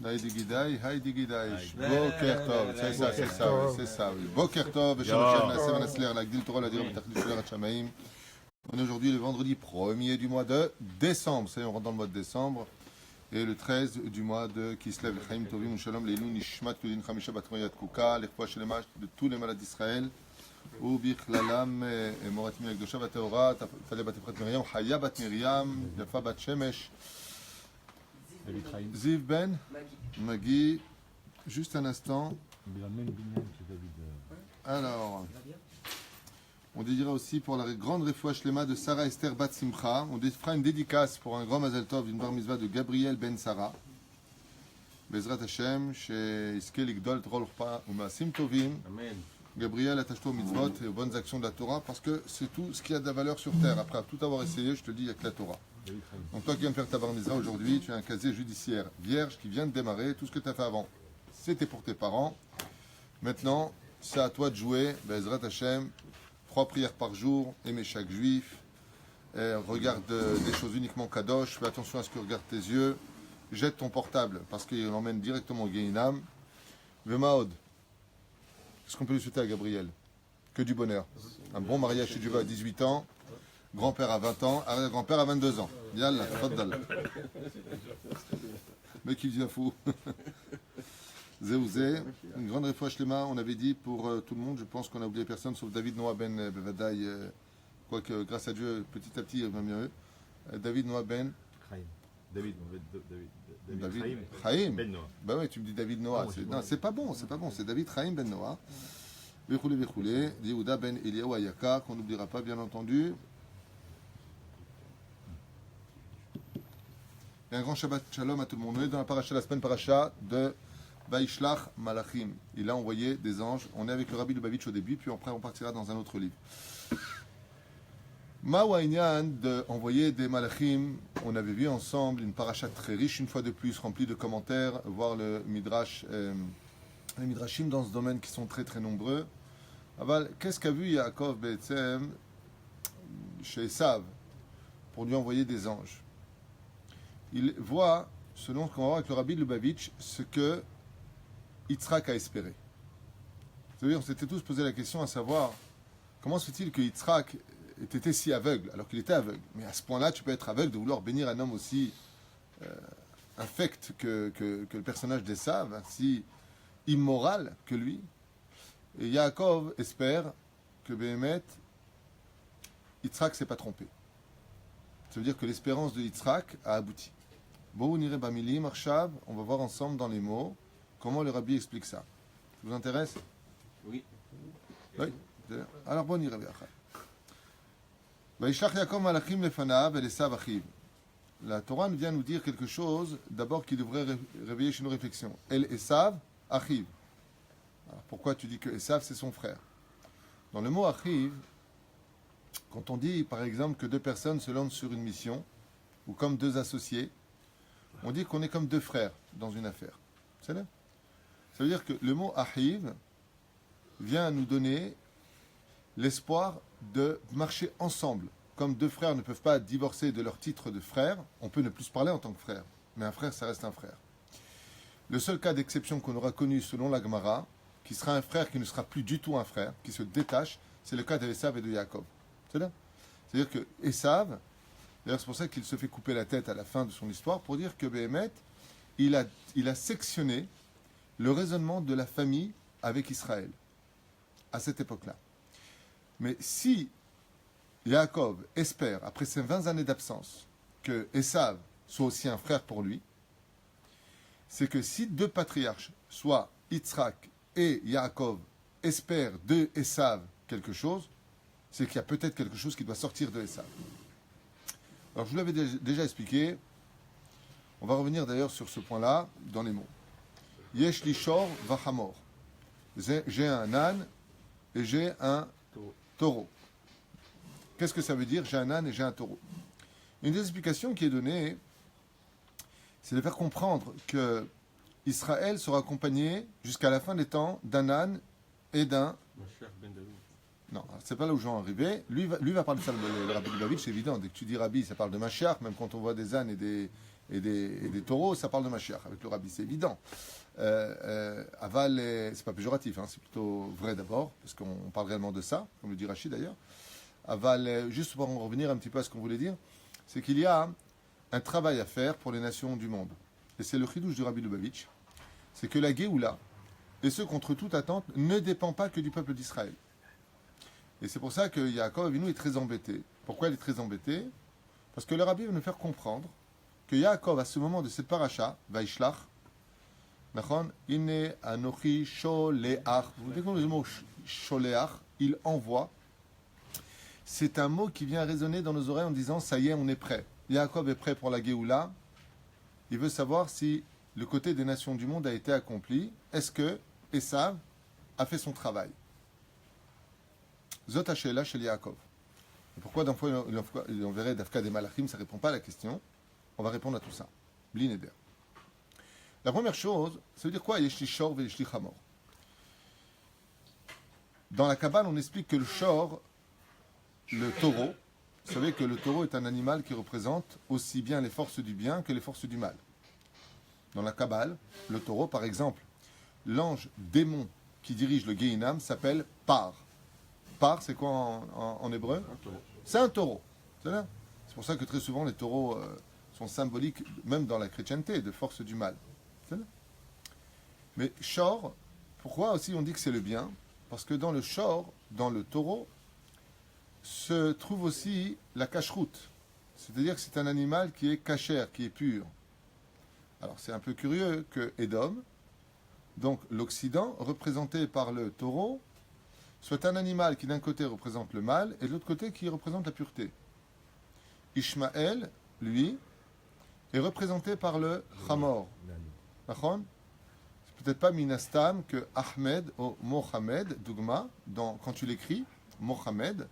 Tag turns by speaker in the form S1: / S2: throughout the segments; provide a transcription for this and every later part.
S1: Heidi Gidai, Heidi Gidai. Boker Tov, c'est ça, c'est ça, oui, c'est ça, oui. Boker Tov, Shalom Nasser Nasler, la Gdil Torah, la Dirab Tachlif Shler Hachamaim. On est aujourd'hui le vendredi 1er du mois de décembre. Ça y est, on rentre dans le mois de décembre. Et le 13 du mois de Kislev, Chaim Tovim, Shalom, Leilou, Nishmat, Kulin, Chamisha, Batmoyat, Kouka, l'Echpoa Shelema, de tous les malades d'Israël. Ou Bichlalam, Moratim Ekdosha, Bateora, Talia Batefret Miriam, Haya Bat Miriam, Yafa Bat Shemesh. Ziv Ben, Magui, juste un instant. Alors, on dédiera aussi pour la grande refoua shlema de Sarah Esther Bat Simcha. On fera une dédicace pour un grand Mazel Tov d'une bar mitzvah de Gabriel Ben Sarah. Bezrat Hashem, chez Iskel Igdol Trol Urpa Umasim Tovim.
S2: Amen.
S1: Gabriel, attache-toi aux mitzvot et aux bonnes actions de la Torah parce que c'est tout ce qui a de la valeur sur terre. Après tout avoir essayé, je te le dis, il n'y a que la Torah. Donc toi qui viens de faire ta bar mitzvah aujourd'hui, tu as un casier judiciaire vierge qui vient de démarrer. Tout ce que tu as fait avant, c'était pour tes parents. Maintenant, c'est à toi de jouer. Bezrat Hashem, 3 prières par jour, aimer chaque juif. Regarde des choses uniquement kadosh. Fais attention à ce que regardent tes yeux. Jette ton portable parce qu'il l'emmène directement au Guéinam. Vemaod. Qu'est-ce qu'on peut lui souhaiter à Gabriel? Que du bonheur. Un bon mariage chez Dieu à 18 ans, grand-père à 20 ans, arrière-grand-père à 22 ans. Yallah, faddal. Mec, il devient fou. Zéouzé, une grande refoua shlema, on avait dit pour tout le monde, je pense qu'on a oublié personne, sauf David Noah Ben Bevadaï, quoique grâce à Dieu, petit à petit, il va mieux. David Noah Ben.
S2: David
S1: Chaim.
S2: Ben Noah.
S1: Bah ouais, tu me dis David Noah. Non, c'est pas bon, c'est David Chaim Ben Noah. Vechoulé, Yehuda Ben Eliyahu Ayaka, qu'on n'oubliera pas, bien entendu. Et un grand Shabbat Shalom à tout le monde. On est dans la paracha, la semaine paracha de Vaishlach Malachim. Il a envoyé des anges. On est avec le Rabbi Lubavitch au début, puis après on partira dans un autre livre. Mawaïnian d'envoyer des malachim, on avait vu ensemble une paracha très riche, une fois de plus, remplie de commentaires, voir le midrash, les midrashim dans ce domaine qui sont très très nombreux. Aval, qu'est-ce qu'a vu Yaakov Be'etzem chez Esav pour lui envoyer des anges? Il voit, selon ce qu'on va voir avec le Rabbi Lubavitch, ce que Yitzhak a espéré. C'est-à-dire, on s'était tous posé la question à savoir comment se fait-il que Yitzhak était si aveugle, alors qu'il était aveugle. Mais à ce point-là, tu peux être aveugle de vouloir bénir un homme aussi infect que le personnage d'Esav, si immoral que lui. Et Yaakov espère que Béhémet, Yitzhak ne s'est pas trompé. Ça veut dire que l'espérance de Yitzhak a abouti. Bon, on irait Bamilim, Arshav, on va voir ensemble dans les mots comment le Rabbi explique ça. Ça vous intéresse?
S2: Oui.
S1: Oui. Alors bon, on irait bien. La Torah vient nous dire quelque chose, d'abord qui devrait réveiller chez nos réflexions. El Esav, Achiv. Alors, pourquoi tu dis que Esav c'est son frère? Dans le mot Achiv, quand on dit par exemple que deux personnes se lancent sur une mission, ou comme deux associés, on dit qu'on est comme deux frères dans une affaire. C'est là. Ça veut dire que le mot Achiv vient nous donner l'espoir de marcher ensemble. Comme deux frères ne peuvent pas divorcer de leur titre de frère, on peut ne plus se parler en tant que frère. Mais un frère, ça reste un frère. Le seul cas d'exception qu'on aura connu selon la Gemara, qui sera un frère qui ne sera plus du tout un frère, qui se détache, c'est le cas d'Esav et de Yaakov. C'est là. C'est-à-dire que Esav, d'ailleurs c'est pour ça qu'il se fait couper la tête à la fin de son histoire, pour dire que Béhémet, il a sectionné le raisonnement de la famille avec Israël, à cette époque-là. Mais si Yaakov espère, après ces 20 années d'absence, que Esav soit aussi un frère pour lui, c'est que si deux patriarches, soit Yitzhak et Yaakov, espèrent de Esav quelque chose, c'est qu'il y a peut-être quelque chose qui doit sortir de Esav. Alors je vous l'avais déjà expliqué, on va revenir d'ailleurs sur ce point-là dans les mots. Yesh li shor vachamor. J'ai un âne et j'ai un taureau. Qu'est-ce que ça veut dire? J'ai un âne et j'ai un taureau. Une des explications qui est donnée, c'est de faire comprendre que Israël sera accompagné jusqu'à la fin des temps d'un âne et d'un... Non, c'est pas là où je vais en arriver. Lui va parler de ça, le Rabbi Lubavitch, c'est évident. Dès que tu dis Rabbi, ça parle de Mashiach, même quand on voit des ânes et et des taureaux, ça parle de Mashiach, avec le rabbi, c'est évident. Aval, c'est pas péjoratif, hein, c'est plutôt vrai d'abord, parce qu'on parle réellement de ça, comme le dit Rachid d'ailleurs. Aval, juste pour en revenir un petit peu à ce qu'on voulait dire, c'est qu'il y a un travail à faire pour les nations du monde. Et c'est le chidouche du Rabbi Lubavitch, c'est que la Géoula, et ce contre toute attente, ne dépend pas que du peuple d'Israël. Et c'est pour ça que Yaakov Avinu est très embêté. Pourquoi il est très embêté? Parce que le Rabbi veut nous faire comprendre que Yaakov, à ce moment de cette paracha, Vaishlach, Ine Anochi Sholeach, vous découvrez le mot Sholeach, il envoie. C'est un mot qui vient résonner dans nos oreilles en disant ça y est, on est prêt. Yaakov est prêt pour la Géoula. Il veut savoir si le côté des nations du monde a été accompli. Est-ce que Esav a fait son travail? Zot Hashela chez Yaakov. Et pourquoi d'un fois il enverrait Dafka des Malachim, ça ne répond pas à la question. On va répondre à tout ça. Blin Eder. La première chose, ça veut dire quoi? Yeshli Shor ve Yeshli Chamor. Dans la Kabbale, on explique que le Shor, le taureau, vous savez que le taureau est un animal qui représente aussi bien les forces du bien que les forces du mal. Dans la Kabbale, le taureau, par exemple, l'ange démon qui dirige le Gehinam s'appelle Par. Par, c'est quoi en hébreu? C'est un taureau. C'est pour ça que très souvent les taureaux sont symboliques, même dans la chrétienté, de force du mal. Mais Shor, pourquoi aussi on dit que c'est le bien? Parce que dans le Shor, dans le taureau, se trouve aussi la cacheroute. C'est-à-dire que c'est un animal qui est cachère, qui est pur. Alors c'est un peu curieux que Édom, donc l'Occident, représenté par le taureau, soit un animal qui d'un côté représente le mal et de l'autre côté qui représente la pureté. Ishmaël, lui, est représenté par le Chamor. D'accord? C'est peut-être pas Minastam que Ahmed ou Mohamed, Dougma, quand tu l'écris, Mohamed,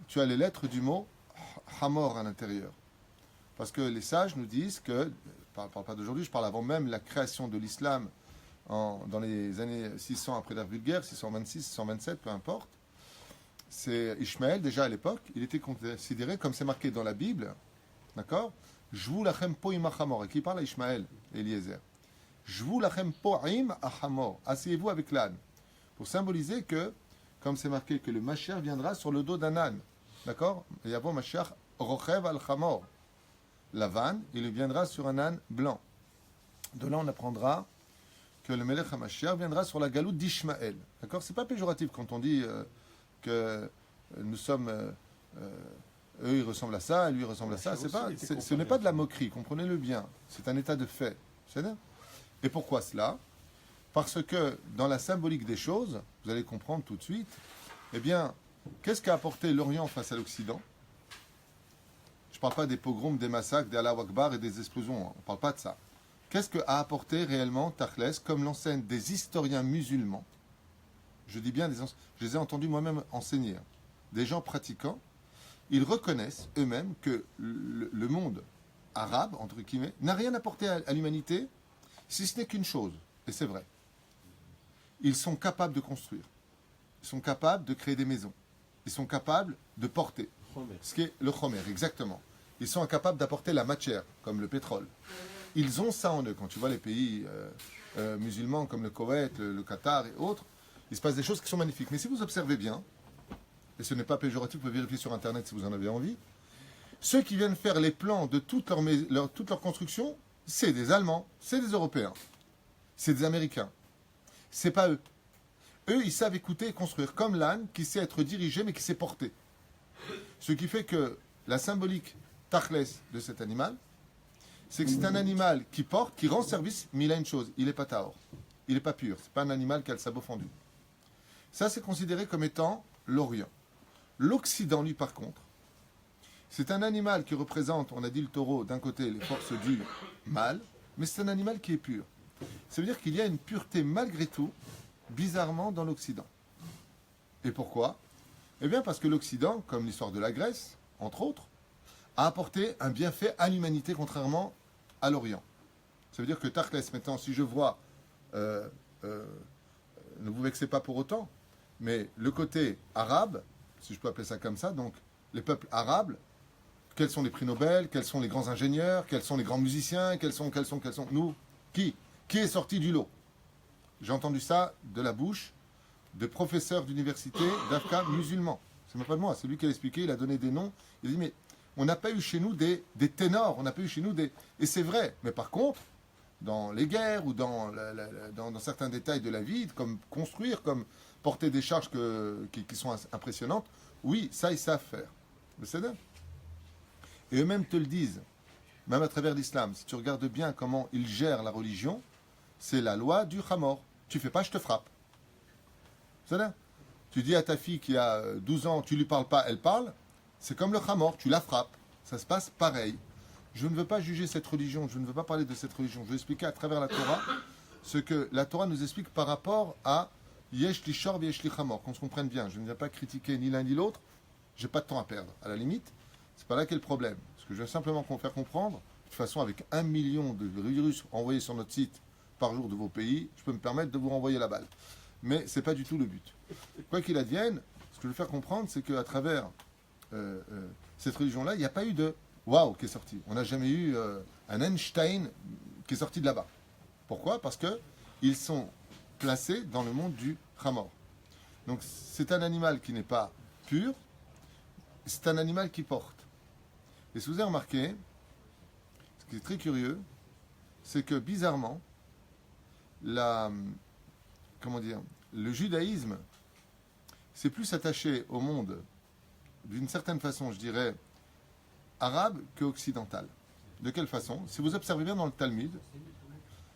S1: tu as les lettres du mot Hamor à l'intérieur. Parce que les sages nous disent que, je ne parle pas d'aujourd'hui, je parle avant même la création de l'islam dans les années 600 après l'ère vulgaire, 626, 627, peu importe. C'est Ishmaël, déjà à l'époque, il était considéré, comme c'est marqué dans la Bible, d'accord? Jvu lachem po'im achamor, et qui parle à Ishmaël, Eliezer. Jvu lachem po'im achamor, asseyez-vous avec l'âne, pour symboliser que, comme c'est marqué, que le Mashiach viendra sur le dos d'un âne, d'accord? Et yavo Mashiach rochev al chamor, la vanne, il viendra sur un âne blanc. De là, on apprendra que le Melech HaMashiach viendra sur la galoute d'Ishmaël. D'accord? C'est pas péjoratif quand on dit que nous sommes... eux, ils ressemblent à ça, lui, il ressemble à ça. Ce n'est pas de la moquerie, comprenez-le bien. C'est un état de fait. Et pourquoi cela? Parce que dans la symbolique des choses, vous allez comprendre tout de suite, eh bien, qu'est-ce qu'a apporté l'Orient face à l'Occident? Je ne parle pas des pogroms, des massacres, des Allahu Akbar et des explosions. On ne parle pas de ça. Qu'est-ce qu'a apporté réellement Tachles, comme l'enseignent des historiens musulmans? Je dis bien, je les ai entendus moi-même enseigner. Des gens pratiquants, ils reconnaissent eux-mêmes que le monde arabe, entre guillemets, n'a rien apporté à l'humanité, si ce n'est qu'une chose, et c'est vrai. Ils sont capables de construire. Ils sont capables de créer des maisons. Ils sont capables de porter. Ce qui est le chomer, exactement. Ils sont incapables d'apporter la matière, comme le pétrole. Ils ont ça en eux. Quand tu vois les pays musulmans comme le Koweït, le Qatar et autres, il se passe des choses qui sont magnifiques. Mais si vous observez bien, et ce n'est pas péjoratif, vous pouvez vérifier sur Internet si vous en avez envie, ceux qui viennent faire les plans de toute leur construction, c'est des Allemands, c'est des Européens, c'est des Américains. C'est pas eux. Eux, ils savent écouter et construire, comme l'âne qui sait être dirigé mais qui sait porter. Ce qui fait que la symbolique tachles de cet animal, c'est que c'est un animal qui porte, qui rend service, mais il a une chose, il n'est pas taor. Il n'est pas pur, c'est pas un animal qui a le sabot fendu. Ça, c'est considéré comme étant l'Orient. L'Occident, lui, par contre, c'est un animal qui représente, on a dit le taureau, d'un côté, les forces du mal, mais c'est un animal qui est pur. Ça veut dire qu'il y a une pureté, malgré tout, bizarrement, dans l'Occident. Et pourquoi? Eh bien, parce que l'Occident, comme l'histoire de la Grèce, entre autres, a apporté un bienfait à l'humanité, contrairement à l'Orient. Ça veut dire que Tachles, maintenant, si je vois, ne vous vexez pas pour autant, mais le côté arabe, si je peux appeler ça comme ça, donc les peuples arabes, Quels sont les prix Nobel? Quels sont les grands ingénieurs? Quels sont les grands musiciens? Quels sont? Nous, qui? Qui est sorti du lot? J'ai entendu ça de la bouche de professeurs d'université d'Afka musulmans. C'est même pas de moi, c'est lui qui a expliqué, il a donné des noms. Il a dit, mais on n'a pas eu chez nous des ténors, on n'a pas eu chez nous des... Et c'est vrai, mais par contre, dans les guerres ou dans certains détails de la vie, comme construire, comme porter des charges qui sont impressionnantes, oui, ça, ils savent faire. Vous savez? Et eux-mêmes te le disent, même à travers l'islam. Si tu regardes bien comment ils gèrent la religion, c'est la loi du Hamor. Tu fais pas, je te frappe. Vous savez? Tu dis à ta fille qui a 12 ans, tu lui parles pas, elle parle. C'est comme le Hamor, tu la frappes. Ça se passe pareil. Je ne veux pas juger cette religion, je ne veux pas parler de cette religion. Je veux expliquer à travers la Torah ce que la Torah nous explique par rapport à Yesh li shor yesh li Hamor. Qu'on se comprenne bien. Je ne viens pas critiquer ni l'un ni l'autre. J'ai pas de temps à perdre. À la limite, c'est pas là qu'est le problème. Ce que je veux simplement faire comprendre, de toute façon, avec 1 million de virus envoyés sur notre site par jour de vos pays, je peux me permettre de vous renvoyer la balle. Mais ce n'est pas du tout le but. Quoi qu'il advienne, ce que je veux faire comprendre, c'est qu'à travers cette religion-là, il n'y a pas eu de waouh qui est sorti. On n'a jamais eu un Einstein qui est sorti de là-bas. Pourquoi? Parce qu'ils sont placés dans le monde du Hamor. Donc c'est un animal qui n'est pas pur, c'est un animal qui porte. Et si vous avez remarqué, ce qui est très curieux, c'est que bizarrement, le judaïsme s'est plus attaché au monde d'une certaine façon, je dirais, arabe qu'occidental. De quelle façon? Si vous observez bien dans le Talmud,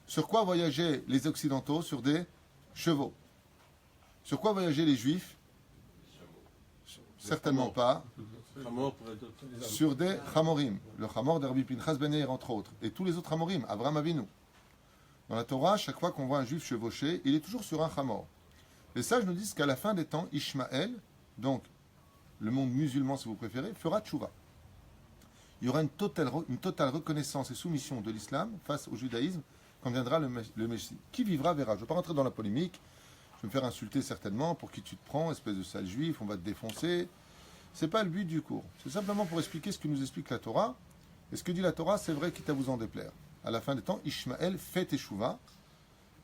S1: sur quoi voyageaient les Occidentaux? Sur des chevaux. Sur quoi voyageaient les Juifs? Certainement pas. Sur des Hamorim. Le Hamor d'Arbi Pinchas Ben Yair, entre autres. Et tous les autres Hamorim, Avraham Avinu. Dans la Torah, chaque fois qu'on voit un Juif chevaucher, il est toujours sur un Hamor. Les sages nous disent qu'à la fin des temps, Ishmaël, donc le monde musulman si vous préférez, fera tchouva. Il y aura une totale reconnaissance et soumission de l'islam face au judaïsme quand viendra le Messie. Qui vivra verra. Je ne vais pas rentrer dans la polémique. Je vais me faire insulter certainement. Pour qui tu te prends, espèce de sale juif, on va te défoncer. Ce n'est pas le but du cours. C'est simplement pour expliquer ce que nous explique la Torah. Et ce que dit la Torah, c'est vrai, quitte à vous en déplaire. À la fin des temps, Ishmaël fait teshuva.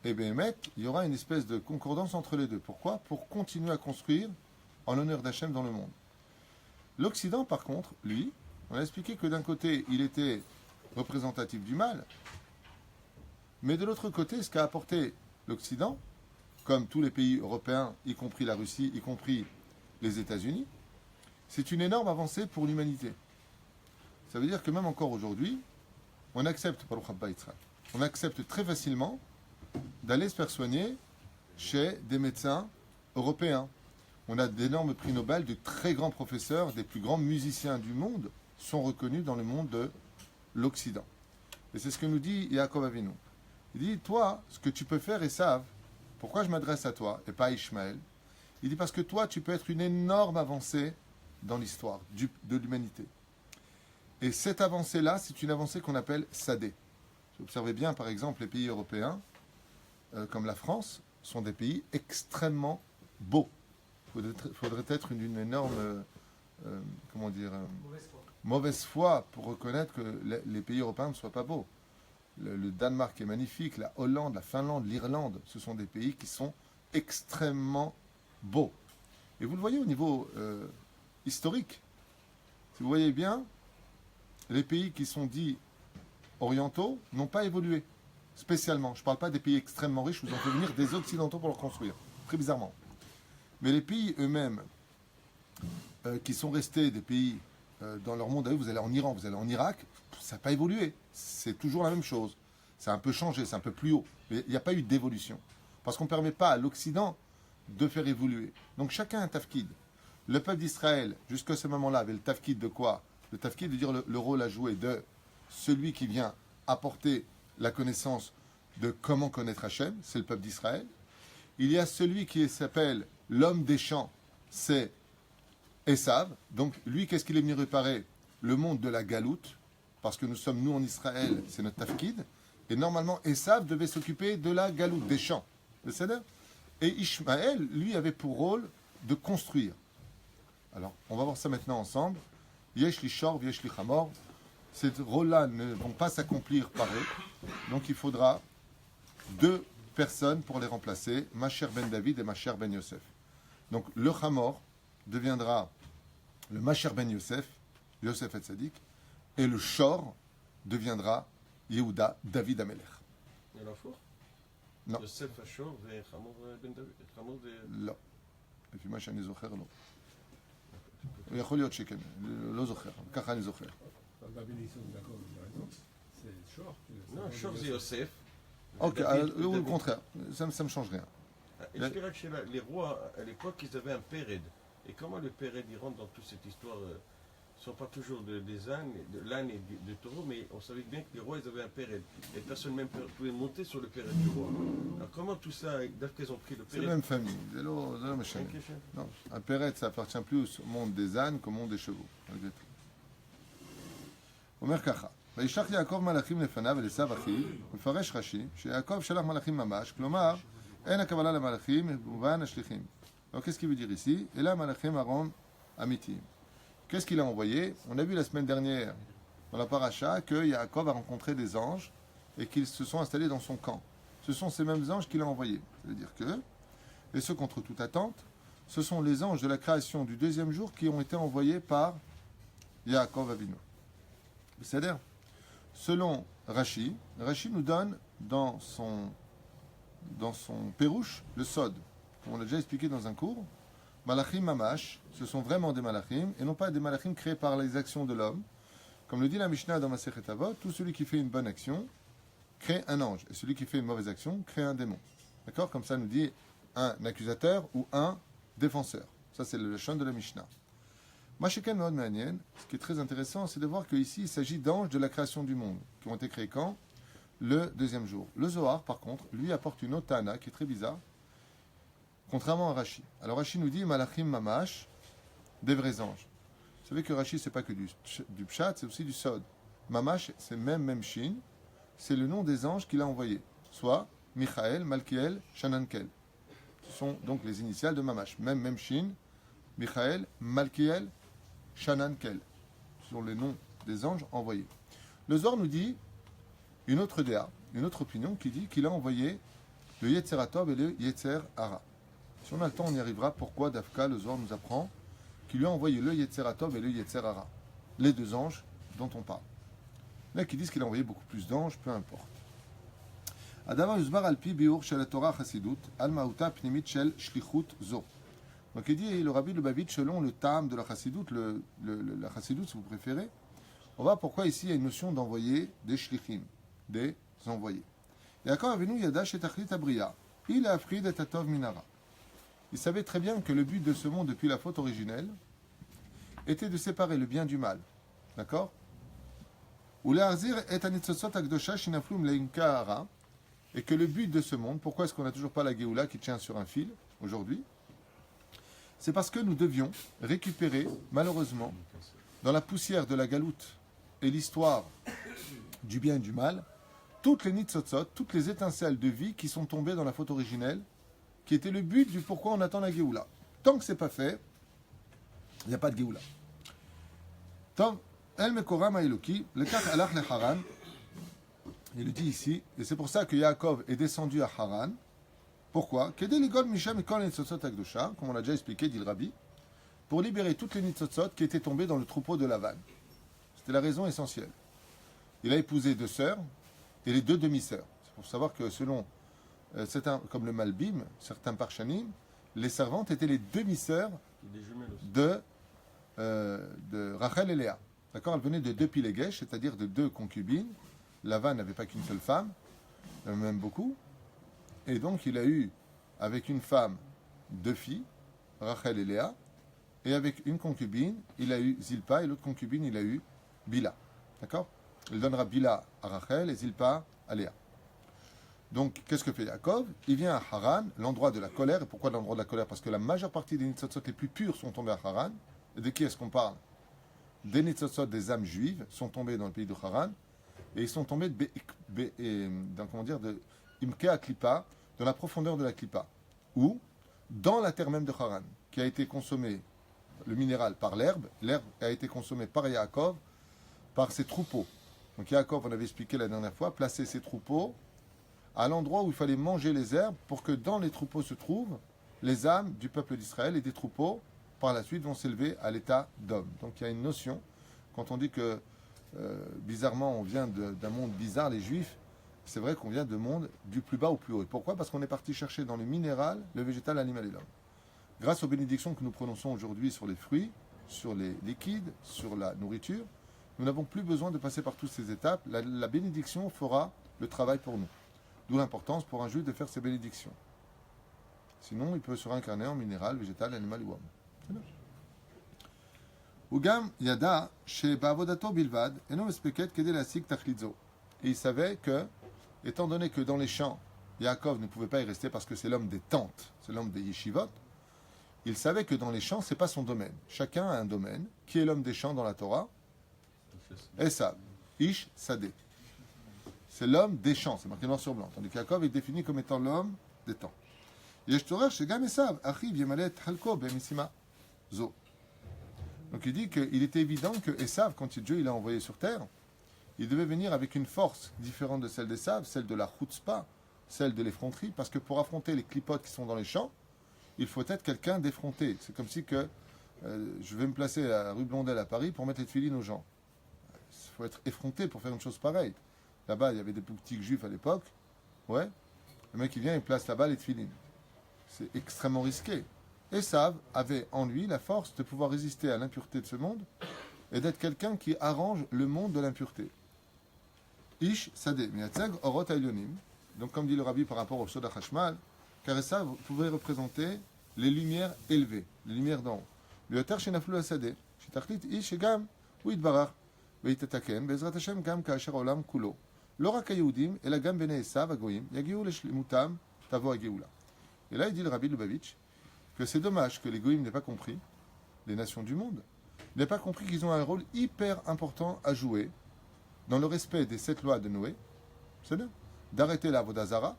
S1: Et bien, il y aura une espèce de concordance entre les deux. Pourquoi? Pour continuer à construire en l'honneur d'Hachem dans le monde. L'Occident, par contre, lui, on a expliqué que d'un côté, il était représentatif du mal, mais de l'autre côté, ce qu'a apporté l'Occident, comme tous les pays européens, y compris la Russie, y compris les États-Unis, c'est une énorme avancée pour l'humanité. Ça veut dire que même encore aujourd'hui, on accepte très facilement d'aller se faire soigner chez des médecins européens. On a d'énormes prix Nobel, de très grands professeurs, des plus grands musiciens du monde sont reconnus dans le monde de l'Occident. Et c'est ce que nous dit Yaakov Avinu. Il dit, toi, ce que tu peux faire, Esav, pourquoi je m'adresse à toi et pas à Ishmaël? Il dit, parce que toi, tu peux être une énorme avancée dans l'histoire de l'humanité. Et cette avancée-là, c'est une avancée qu'on appelle Sadé. Si vous observez bien, par exemple, les pays européens, comme la France, sont des pays extrêmement beaux. Il faudrait être une énorme mauvaise foi pour reconnaître que les pays européens ne soient pas beaux. Le Danemark est magnifique, la Hollande, la Finlande, l'Irlande, ce sont des pays qui sont extrêmement beaux. Et vous le voyez au niveau historique. Si vous voyez bien, les pays qui sont dits orientaux n'ont pas évolué spécialement. Je ne parle pas des pays extrêmement riches où ils ont fait venir des occidentaux pour le construire, très bizarrement. Mais les pays eux-mêmes, qui sont restés des pays dans leur monde, vous allez en Iran, vous allez en Irak, ça n'a pas évolué. C'est toujours la même chose. Ça a un peu changé, c'est un peu plus haut. Mais il n'y a pas eu d'évolution. Parce qu'on ne permet pas à l'Occident de faire évoluer. Donc chacun a un tafkid. Le peuple d'Israël, jusqu'à ce moment-là, avait le tafkid de quoi? Le tafkid de dire le rôle à jouer de celui qui vient apporter la connaissance de comment connaître Hachem, c'est le peuple d'Israël. Il y a celui qui s'appelle l'homme des champs, c'est Esav. Donc lui, qu'est-ce qu'il est venu réparer? Le monde de la galoute, parce que nous sommes, nous en Israël, c'est notre tafkid. Et normalement, Esav devait s'occuper de la galoute, des champs. Le Seder. Et Ishmaël, lui, avait pour rôle de construire. Alors, on va voir ça maintenant ensemble. Yesh li shor, yesh li chamor. Ces rôles-là ne vont pas s'accomplir par eux. Donc il faudra 2 personnes pour les remplacer, Macher ben David et Macher ben Yosef. Donc le chamor deviendra le Macher ben Yosef, Yosef et Tzadik, et le shor deviendra Yehuda, David Amelech.
S2: Et l'enfour
S1: Non.
S2: יוסף השור וחמור בן דוד, חמור זה...
S1: לא. לפי מה שאני זוכר, לא. יכול להיות שכן, לא זוכר, ככה אני זוכר.
S3: Babylison, d'accord, il a raison. C'est short.
S2: Non, שור זה יוסף.
S1: Ok,
S2: ודוד-
S1: ou le
S2: ודוד-
S1: contraire, ça me change rien.
S2: יש לי רק שאלה, les rois, à l'époque, ils avaient un péred. Et comment le péred, il rentre dans toute cette histoire ce ne sont pas toujours des ânes, de l'âne et du taureau, mais on savait bien que les rois, ils avaient un péred. Et personne même pouvait monter sur le péred du roi. Alors comment tout ça, dès qu'ils ont pris le
S1: C'est la
S2: péred...
S1: même famille, c'est le machin. Non, un péret, ça appartient plus au monde des ânes qu'au monde des chevaux. malgré tout. אומר ככה, וישלח יעקב מלאכים לפניו אל עשיו אחיו, מפרש רש"י, שיעקב שלח מלאכים ממש, כלומר, אין הכוונה למלאכים, במובן השליחים. Alors qu'est-ce qu'il veut dire ici? Et là, malachim Aaron amitim. Qu'est-ce qu'il a envoyé? On a vu la semaine dernière, dans la paracha, que Yaakov a rencontré des anges et qu'ils se sont installés dans son camp. Ce sont ces mêmes anges qu'il a envoyés. C'est-à-dire que, et ce contre toute attente, ce sont les anges de la création du 2e jour qui ont été envoyés par Yaakov Avinu. C'est-à-dire, selon Rashi, Rashi nous donne dans son pérouche le sod. Comme on l'a déjà expliqué dans un cours, Malachim Mamash, ce sont vraiment des Malachim, et non pas des Malachim créés par les actions de l'homme. Comme le dit la Mishnah dans Masechet Avot, tout celui qui fait une bonne action crée un ange, et celui qui fait une mauvaise action crée un démon. D'accord? Comme ça nous dit un accusateur ou un défenseur. Ça c'est le chant de la Mishnah. Masheken Meod Me'anien, ce qui est très intéressant, c'est de voir qu'ici il s'agit d'anges de la création du monde, qui ont été créés quand? Le 2e jour. Le Zohar, par contre, lui apporte une autre Tana qui est très bizarre, contrairement à Rashi. Alors Rashi nous dit Malachim Mamash, des vrais anges. Vous savez que Rashi, c'est pas que du pshat, c'est aussi du sod. Mamash, c'est même Shin, c'est le nom des anges qu'il a envoyés, soit Michael, Malkiel, Shanankel. Ce sont donc les initiales de Mamash. Même Shin, Michael, Malkiel, Shanankel. Ce sont les noms des anges envoyés. Le Zohar nous dit une autre déa, une autre opinion qui dit qu'il a envoyé le Yetzeratov et le Yetzer Hara. Si on a le temps, on y arrivera. Pourquoi Dafka, le Zohar nous apprend qu'il lui a envoyé le Yetzeratov et le Yetzer Hara, les 2 anges dont on parle. Là, qui disent qu'il a envoyé beaucoup plus d'anges, peu importe. Adavar Yuzbar Alpi Biur Shel Torah Chassidut, Al Mauta Pnimit Shel Shlichut Zo. Donc il dit le Rabbi Lubavitch, selon le Tam de la Chassidut, la Chassidut si vous préférez, on voit pourquoi ici il y a une notion d'envoyer des shlichim, des envoyés. Yaakov Avinu Yada Shetachlit Abriya, il a appris de Tatov Minara. Il savait très bien que le but de ce monde depuis la faute originelle était de séparer le bien du mal. D'accord? Et que le but de ce monde, pourquoi est-ce qu'on n'a toujours pas la Géoula qui tient sur un fil aujourd'hui? C'est parce que nous devions récupérer, malheureusement, dans la poussière de la galoute et l'histoire du bien et du mal, toutes les nitzotzot, toutes les étincelles de vie qui sont tombées dans la faute originelle, qui était le but du pourquoi on attend la Géoula. Tant que ce n'est pas fait, il n'y a pas de Géoula. Tant El Mekoram Haïloki, le Kach Alach le Haran, il le dit ici, et c'est pour ça que Yaakov est descendu à Haran. Pourquoi? Comme on l'a déjà expliqué, dit le Rabbi, pour libérer toutes les nitzotzot qui étaient tombées dans le troupeau de Lavan. C'était la raison essentielle. Il a épousé 2 sœurs et les 2 demi-sœurs. C'est pour savoir que selon certains, comme le Malbim, certains Parchanim, les servantes étaient les demi-sœurs de Rachel et Léa. D'accord? Elles venaient de 2 pilégesh, c'est-à-dire de 2 concubines. Lavan n'avait pas qu'une seule femme, il en avait même beaucoup. Et donc il a eu, avec une femme, 2 filles, Rachel et Léa, et avec une concubine, il a eu Zilpa, et l'autre concubine, il a eu Bila. D'accord? Il donnera Bila à Rachel et Zilpa à Léa. Donc, qu'est-ce que fait Yaakov? Il vient à Haran, l'endroit de la colère. Et pourquoi l'endroit de la colère? Parce que la majeure partie des nitzotzot les plus pures sont tombées à Haran. Et de qui est-ce qu'on parle? Des nitzotzot des âmes juives sont tombées dans le pays de Haran. Et ils sont tombés de Imkea Klippa, dans la profondeur de la Klippa. Ou dans la terre même de Haran, qui a été consommée le minéral par l'herbe. L'herbe a été consommée par Yaakov, par ses troupeaux. Donc Yaakov, on avait expliqué la dernière fois, plaçait ses troupeaux à l'endroit où il fallait manger les herbes pour que dans les troupeaux se trouvent les âmes du peuple d'Israël et des troupeaux, par la suite, vont s'élever à l'état d'homme. Donc il y a une notion, quand on dit que bizarrement on vient d'un monde bizarre, les juifs, c'est vrai qu'on vient de monde du plus bas au plus haut. Et pourquoi ? Parce qu'on est parti chercher dans le minéral, le végétal, l'animal et l'homme. Grâce aux bénédictions que nous prononçons aujourd'hui sur les fruits, sur les liquides, sur la nourriture, nous n'avons plus besoin de passer par toutes ces étapes. La bénédiction fera le travail pour nous. D'où l'importance pour un juif de faire ses bénédictions. Sinon, il peut se réincarner en minéral, végétal, animal ou homme. C'est bien. Ugam yada chez Bavodato Bilvad, et non respectet que de la sik tachlidzo. Et il savait que, étant donné que dans les champs, Yaakov ne pouvait pas y rester parce que c'est l'homme des tentes, c'est l'homme des yeshivot, il savait que dans les champs, ce n'est pas son domaine. Chacun a un domaine. Qui est l'homme des champs dans la Torah ? Esav, Ish Sadeh. C'est l'homme des champs, c'est marqué noir sur blanc. Tandis qu'Yaakov est défini comme étant l'homme des temps. Donc il dit qu'il était évident que Esav, quand Dieu l'a envoyé sur terre, il devait venir avec une force différente de celle d'Esav, celle de la chutzpah, celle de l'effronterie, parce que pour affronter les clipotes qui sont dans les champs, il faut être quelqu'un d'effronté. C'est comme si que je vais me placer à la rue Blondel à Paris pour mettre les tefilines aux gens. Il faut être effronté pour faire une chose pareille. Là-bas, il y avait des boutiques juifs à l'époque. Ouais. Le mec, il vient, il place là-bas les tefilines. C'est extrêmement risqué. Esav avait en lui la force de pouvoir résister à l'impureté de ce monde et d'être quelqu'un qui arrange le monde de l'impureté. Ish Sadeh, Miatzeg Orot Ailyonim. Donc, comme dit le rabbi par rapport au Soda Hashmal, car Esav pouvait représenter les lumières élevées, les lumières d'en haut. Le Yotar Shenaflu Sadeh, Shitachlit Ish Egam, Uitbarach, Veitatakem, Bezrat Hashem Gam Kaasher Olam Kulo. לא רק היהודים, אלא גם בני עשיו הגויים, יגיעו לשלמותם, תבוא הגאולה. Et là, il dit le Rabbi Lubavitch que c'est dommage que les goïms n'aient pas compris, les nations du monde, n'aient pas compris qu'ils ont un rôle hyper important à jouer dans le respect des 7 lois de Noé, c'est bien, d'arrêter la Vodazara,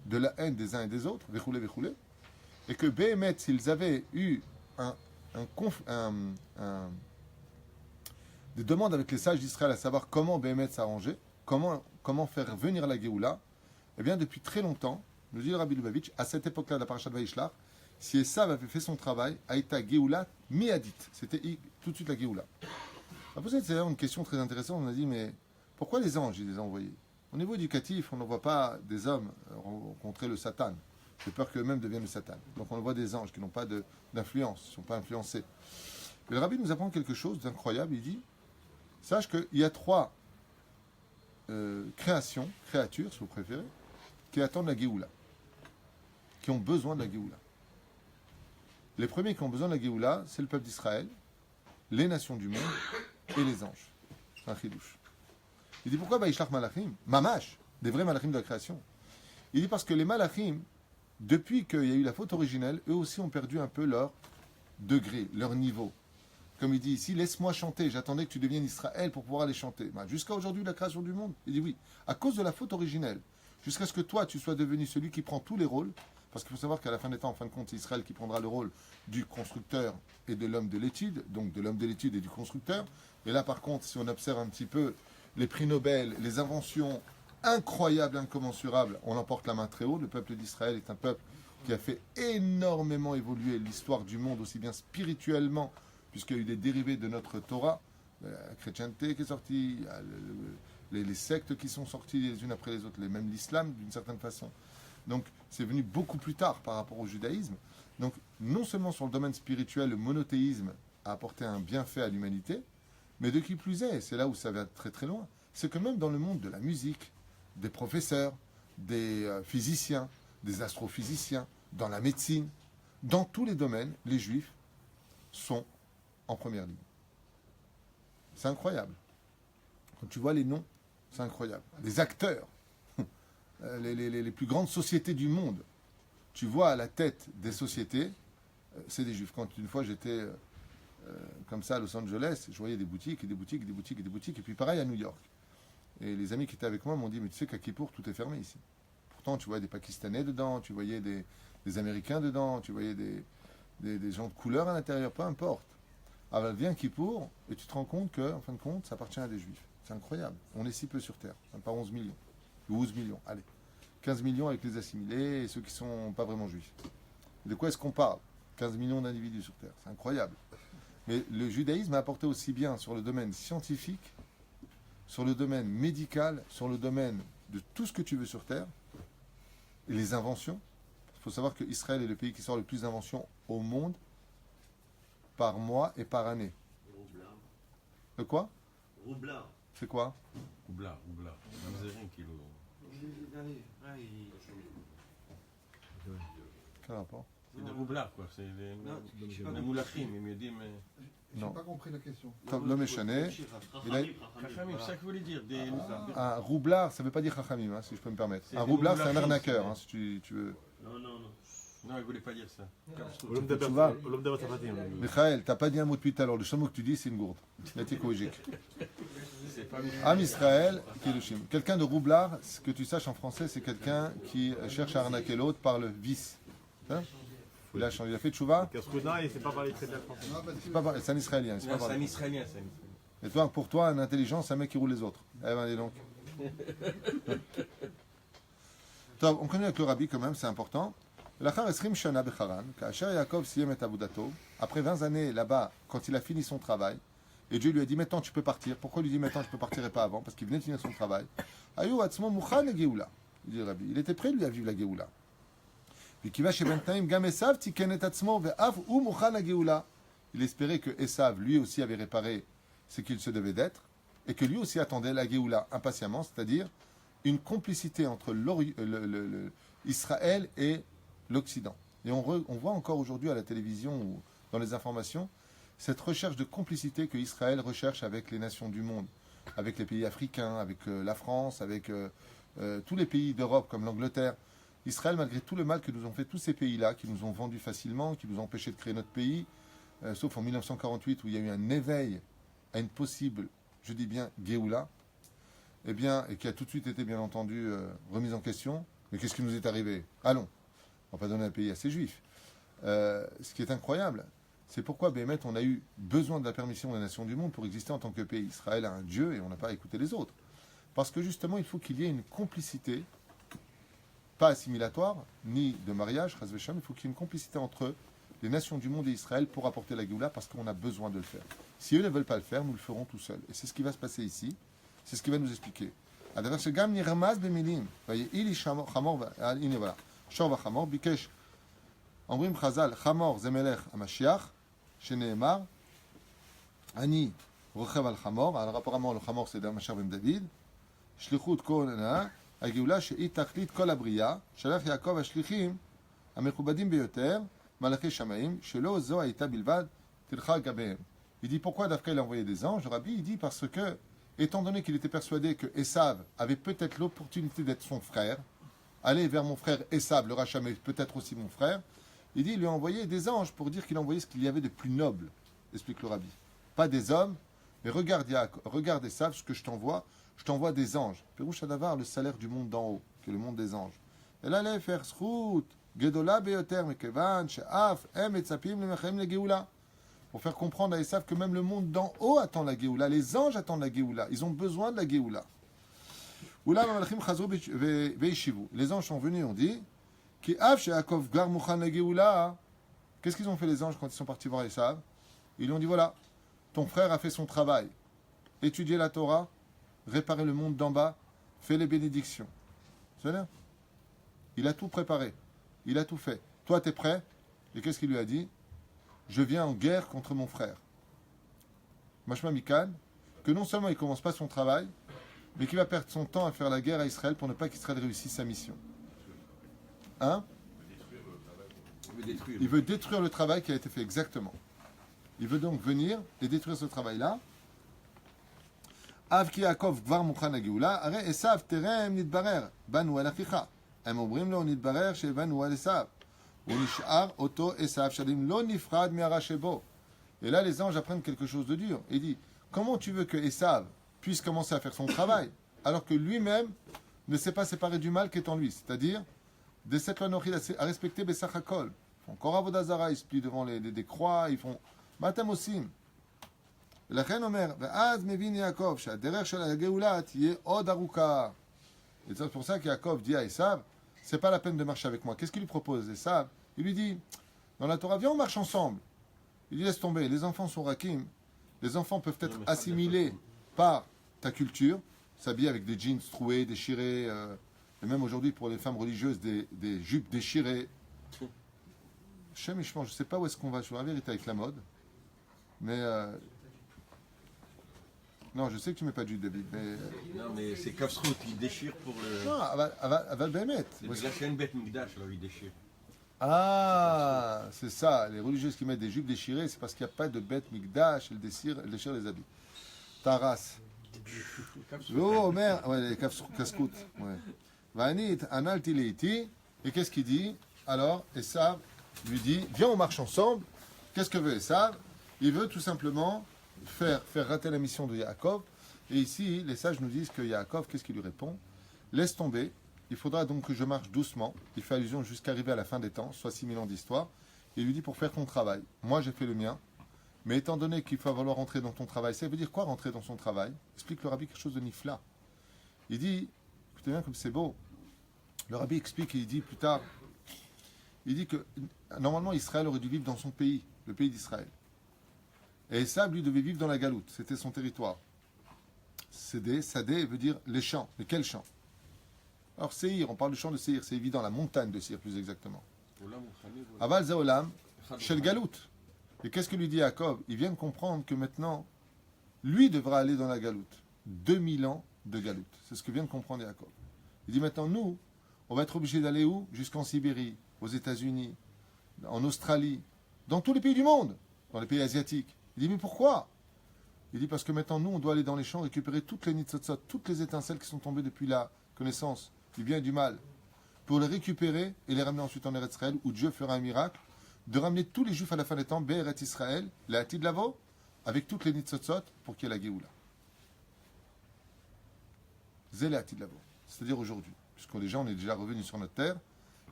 S1: de la haine des uns et des autres, véchoulé, et que Béhémet, s'ils avaient eu des demandes avec les sages d'Israël à savoir comment Béhémet s'arrangeait, comment faire venir la Géoula, eh bien, depuis très longtemps, nous dit le Rabbi Lubavitch, à cette époque-là de la Parashat Vaishlach, si Esav avait fait son travail, Aïta Géoula miadit. C'était tout de suite la Géoula. Après, c'est une question très intéressante. On a dit, mais pourquoi les anges, ils les ont envoyés ? Au niveau éducatif, on ne voit pas des hommes rencontrer le Satan. J'ai peur qu'eux-mêmes deviennent le Satan. Donc on voit des anges qui n'ont pas d'influence, qui ne sont pas influencés. Mais le Rabbi nous apprend quelque chose d'incroyable. Il dit, sache qu'il y a 3 créatures, si vous préférez, qui attendent la Géoula, qui ont besoin de la Géoula. Les premiers qui ont besoin de la Géoula, c'est le peuple d'Israël, les nations du monde et les anges. C'est un chidouche. Il dit pourquoi Vaishlach Malachim ? Mamash, des vrais Malachim de la création. Il dit parce que les Malachim, depuis qu'il y a eu la faute originelle, eux aussi ont perdu un peu leur degré, leur niveau. Comme il dit ici, laisse-moi chanter, j'attendais que tu deviennes Israël pour pouvoir aller chanter. Jusqu'à aujourd'hui, la création du monde. Il dit oui, à cause de la faute originelle, jusqu'à ce que toi, tu sois devenu celui qui prend tous les rôles, parce qu'il faut savoir qu'à la fin des temps, en fin de compte, c'est Israël qui prendra le rôle du constructeur et de l'homme de l'étude, donc de l'homme de l'étude et du constructeur. Et là, par contre, si on observe un petit peu les prix Nobel, les inventions incroyables, incommensurables, on emporte la main très haut. Le peuple d'Israël est un peuple qui a fait énormément évoluer l'histoire du monde, aussi bien spirituellement, puisqu'il y a eu des dérivés de notre Torah, la chrétienté qui est sortie, les sectes qui sont sorties les unes après les autres, même l'islam d'une certaine façon. Donc c'est venu beaucoup plus tard par rapport au judaïsme. Donc non seulement sur le domaine spirituel, le monothéisme a apporté un bienfait à l'humanité, mais de qui plus est, c'est là où ça va très très loin, c'est que même dans le monde de la musique, des professeurs, des physiciens, des astrophysiciens, dans la médecine, dans tous les domaines, les juifs sont en première ligne. C'est incroyable. Quand tu vois les noms, c'est incroyable. Les acteurs, les plus grandes sociétés du monde, tu vois à la tête des sociétés, c'est des juifs. Quand une fois j'étais comme ça à Los Angeles, je voyais des boutiques et des boutiques et des boutiques et des boutiques, et puis pareil à New York. Et les amis qui étaient avec moi m'ont dit, mais tu sais qu'à Kippour, tout est fermé ici. Pourtant, tu voyais des Pakistanais dedans, tu voyais des Américains dedans, tu voyais des gens de couleur à l'intérieur, peu importe. Alors vient Kippour, et tu te rends compte que, en fin de compte, ça appartient à des juifs. C'est incroyable. On est si peu sur Terre. Même pas 11 millions. 12 millions, allez. 15 millions avec les assimilés et ceux qui ne sont pas vraiment juifs. Et de quoi est-ce qu'on parle? 15 millions d'individus sur Terre. C'est incroyable. Mais le judaïsme a apporté aussi bien sur le domaine scientifique, sur le domaine médical, sur le domaine de tout ce que tu veux sur Terre, et les inventions. Il faut savoir que Israël est le pays qui sort le plus d'inventions au monde par mois et par année.
S4: Roublard.
S1: De quoi?
S4: Roublard.
S1: C'est quoi?
S2: Roublard. Mamzerin, kilo.
S1: Quel rapport?
S2: C'est des roublards, quoi. C'est des moulachim, ils me disent, mais.
S5: Je
S1: Non.
S5: n'ai pas compris la question.
S1: L'homme est chané. Il a-
S2: Chachamim, c'est ça que vous voulez dire. Des...
S1: Un roublard, ça ne veut pas dire chachamim, hein, si je peux me permettre.
S2: C'est
S1: Un
S2: des
S1: roublard, c'est un
S2: moulachim,
S1: arnaqueur,
S2: c'est-
S1: hein, si tu veux.
S4: Non.
S2: Non, il ne voulait pas dire ça.
S1: Tu vas. Michael, tu n'as pas dit un mot depuis tout à l'heure. Le seul mot que tu dis, c'est une gourde. Il a été corrigé.
S2: C'est pas
S1: Am Israël, Kiddushin. Quelqu'un de roublard, ce que tu saches en français, c'est quelqu'un qui cherche à arnaquer l'autre par le vice. Hein? Il a changé. Il a fait tchouva.
S6: Casse-Coudin, il ne sait pas parler très bien français.
S1: C'est un Israélien.
S2: C'est un Israélien, c'est un Israélien.
S1: Et toi, pour toi, un intelligent, c'est un mec qui roule les autres. Eh ben, dis donc. Top, on connaît avec le rabbi quand même, c'est important. Après 20 années là-bas, quand il a fini son travail, et Dieu lui a dit maintenant tu peux partir. Pourquoi il lui dit maintenant tu peux partir et pas avant? Parce qu'il venait de finir son travail. Il dit le rabbi, il était prêt lui à vivre la Géoula. Il espérait que Esav lui aussi avait réparé ce qu'il se devait d'être et que lui aussi attendait la Géoula impatiemment, c'est-à-dire une complicité entre Israël et l'Occident. Et on voit encore aujourd'hui à la télévision ou dans les informations cette recherche de complicité que Israël recherche avec les nations du monde, avec les pays africains, avec la France, avec tous les pays d'Europe comme l'Angleterre. Israël, malgré tout le mal que nous ont fait tous ces pays-là, qui nous ont vendus facilement, qui nous ont empêchés de créer notre pays, sauf en 1948 où il y a eu un éveil à une possible, je dis bien, Géoula, eh bien, et qui a tout de suite été, bien entendu, remise en question. Mais qu'est-ce qui nous est arrivé? Allons, on va pas donner un pays à ces juifs. Ce qui est incroyable, c'est pourquoi, Béhémet, on a eu besoin de la permission des nations du monde pour exister en tant que pays. Israël a un Dieu et on n'a pas écouté les autres. Parce que justement, il faut qu'il y ait une complicité, pas assimilatoire, ni de mariage, il faut qu'il y ait une complicité entre les nations du monde et Israël pour apporter la Géoula, parce qu'on a besoin de le faire. Si eux ne veulent pas le faire, nous le ferons tout seuls. Et c'est ce qui va se passer ici, c'est ce qui va nous expliquer. הדבר שגם נרמז במילים, ויהי לי חמור, הנה voilà, שור וחמור, ביקש, אומרים חז"ל, חמור זה מלך המשיח, שנאמר, אני רוכב על חמור, alors apparemment le חמור c'est המשיח בן דוד, שליחות כל הנאה, הגאולה שהיא תכלית כל הבריאה, שלח יעקב השליחים המכובדים ביותר, מלאכי שמיים, שלא זו הייתה בלבד, תלכה גביהם. Il dit pourquoi Dafka il a envoyé des anges, Rabbi il dit parce que étant donné qu'il était persuadé que Esav avait peut-être l'opportunité d'être son frère, aller vers mon frère Esav, le rachat, mais peut-être aussi mon frère, il dit, il lui a envoyé des anges pour dire qu'il a envoyé ce qu'il y avait de plus noble, explique le Rabbi. Pas des hommes, mais regarde Esav, ce que je t'envoie des anges. Pérouche Adavar, le salaire du monde d'en haut, qui est le monde des anges. Et là, les faire srout, gedola beyoter, mekevan, she'af, em etzapim, lemechem, le geoula. Pour faire comprendre à Esav que même le monde d'en haut attend la Géoula. Les anges attendent la Géoula. Ils ont besoin de la Géoula. Les anges sont venus et ont dit qu'est-ce qu'ils ont fait les anges quand ils sont partis voir Esav? Ils lui ont dit voilà, ton frère a fait son travail. Étudier la Torah, réparer le monde d'en bas, fais les bénédictions. C'est là. Il a tout préparé. Il a tout fait. Toi, tu es prêt? Et qu'est-ce qu'il lui a dit? Je viens en guerre contre mon frère. Mashma Mikan, que non seulement il ne commence pas son travail, mais qu'il va perdre son temps à faire la guerre à Israël pour ne pas qu'Israël réussisse sa mission. Hein? Il veut détruire le travail qui a été fait, exactement. Il veut donc venir et détruire ce travail-là. Av ki Yaakov gvar mukhan la-geoula, are Esav terem nitbarer, banu al achicha. Hem omrim lo nitbarer shebanu al Esav. Et là, les anges apprennent quelque chose de dur. Il dit, comment tu veux que Esav puisse commencer à faire son travail, alors que lui-même ne s'est pas séparé du mal qui est en lui, c'est-à-dire, de cette loi à respecter Bessachakol. Il font encore Avodazara, ils se plient devant des croix, ils font Matam aussi. ולכן אומר, ואז מבין יעקב שהדרך של הגאולה תהיה עוד ארוכה. Et c'est pour ça qu'Yaakov dit à Esav, c'est pas la peine de marcher avec moi. Qu'est-ce qu'il lui propose, Esav? Il lui dit, dans la Torah, viens, on marche ensemble. Il dit, laisse tomber, les enfants sont rakim, les enfants peuvent être assimilés par ta culture, s'habiller avec des jeans troués, déchirés, et même aujourd'hui pour les femmes religieuses, des jupes déchirées. Shem Ishman, je ne sais pas où est-ce qu'on va sur la vérité avec la mode, mais... non, je sais que tu ne mets pas de jupe, David, mais...
S2: Non, mais c'est Kafsrout, il déchire pour le...
S1: non, Aval Behemet.
S2: C'est parce qu'il y a une bête Migdash, alors il déchire.
S1: Ah, c'est ça. Les religieuses qui mettent des jupes déchirées, c'est parce qu'il n'y a pas de bête Migdash, elles déchirent les habits. Taras. Oh, merde. Ouais, les casse-croûtes. Ouais. Vanit, analti leiti. Et qu'est-ce qu'il dit? Alors, Esav lui dit, viens, on marche ensemble. Qu'est-ce que veut Esav? Il veut tout simplement faire rater la mission de Yaakov. Et ici, les sages nous disent que Yaakov, qu'est-ce qu'il lui répond? Laisse tomber. Il faudra donc que je marche doucement. Il fait allusion jusqu'à arriver à la fin des temps, soit 6000 ans d'histoire. Il lui dit pour faire ton travail. Moi, j'ai fait le mien. Mais étant donné qu'il va falloir rentrer dans ton travail, ça veut dire quoi rentrer dans son travail? Explique le rabbi quelque chose de nifla. Il dit, écoutez bien comme c'est beau. Le rabbi explique et il dit plus tard, il dit que normalement Israël aurait dû vivre dans son pays, le pays d'Israël. Et Esav, lui, devait vivre dans la Galoute. C'était son territoire. Sadé veut dire les champs. Mais quels champs? Alors, Seir, on parle du champ de Seir, c'est évident, la montagne de Seir, plus exactement. Aval Zaolam, Shel Galoute. Et qu'est-ce que lui dit Yaakov? Il vient de comprendre que maintenant, lui devra aller dans la Galoute. 2000 ans de Galoute. C'est ce que vient de comprendre Yaakov. Il dit maintenant, nous, on va être obligés d'aller où? Jusqu'en Sibérie, aux États-Unis, en Australie, dans tous les pays du monde, dans les pays asiatiques. Il dit, mais pourquoi? Il dit, parce que maintenant, nous, on doit aller dans les champs récupérer toutes les nitzotzot, toutes les étincelles qui sont tombées depuis la connaissance du bien et du mal, pour les récupérer et les ramener ensuite en Eretz Israël, où Dieu fera un miracle, de ramener tous les Juifs à la fin des temps, Be'eretz Israël, la Hatid Lavo, avec toutes les nitzotzot, pour qu'il y ait la Géoula. Zé la Hatid Lavo. C'est-à-dire aujourd'hui, puisque déjà, on est déjà revenu sur notre terre,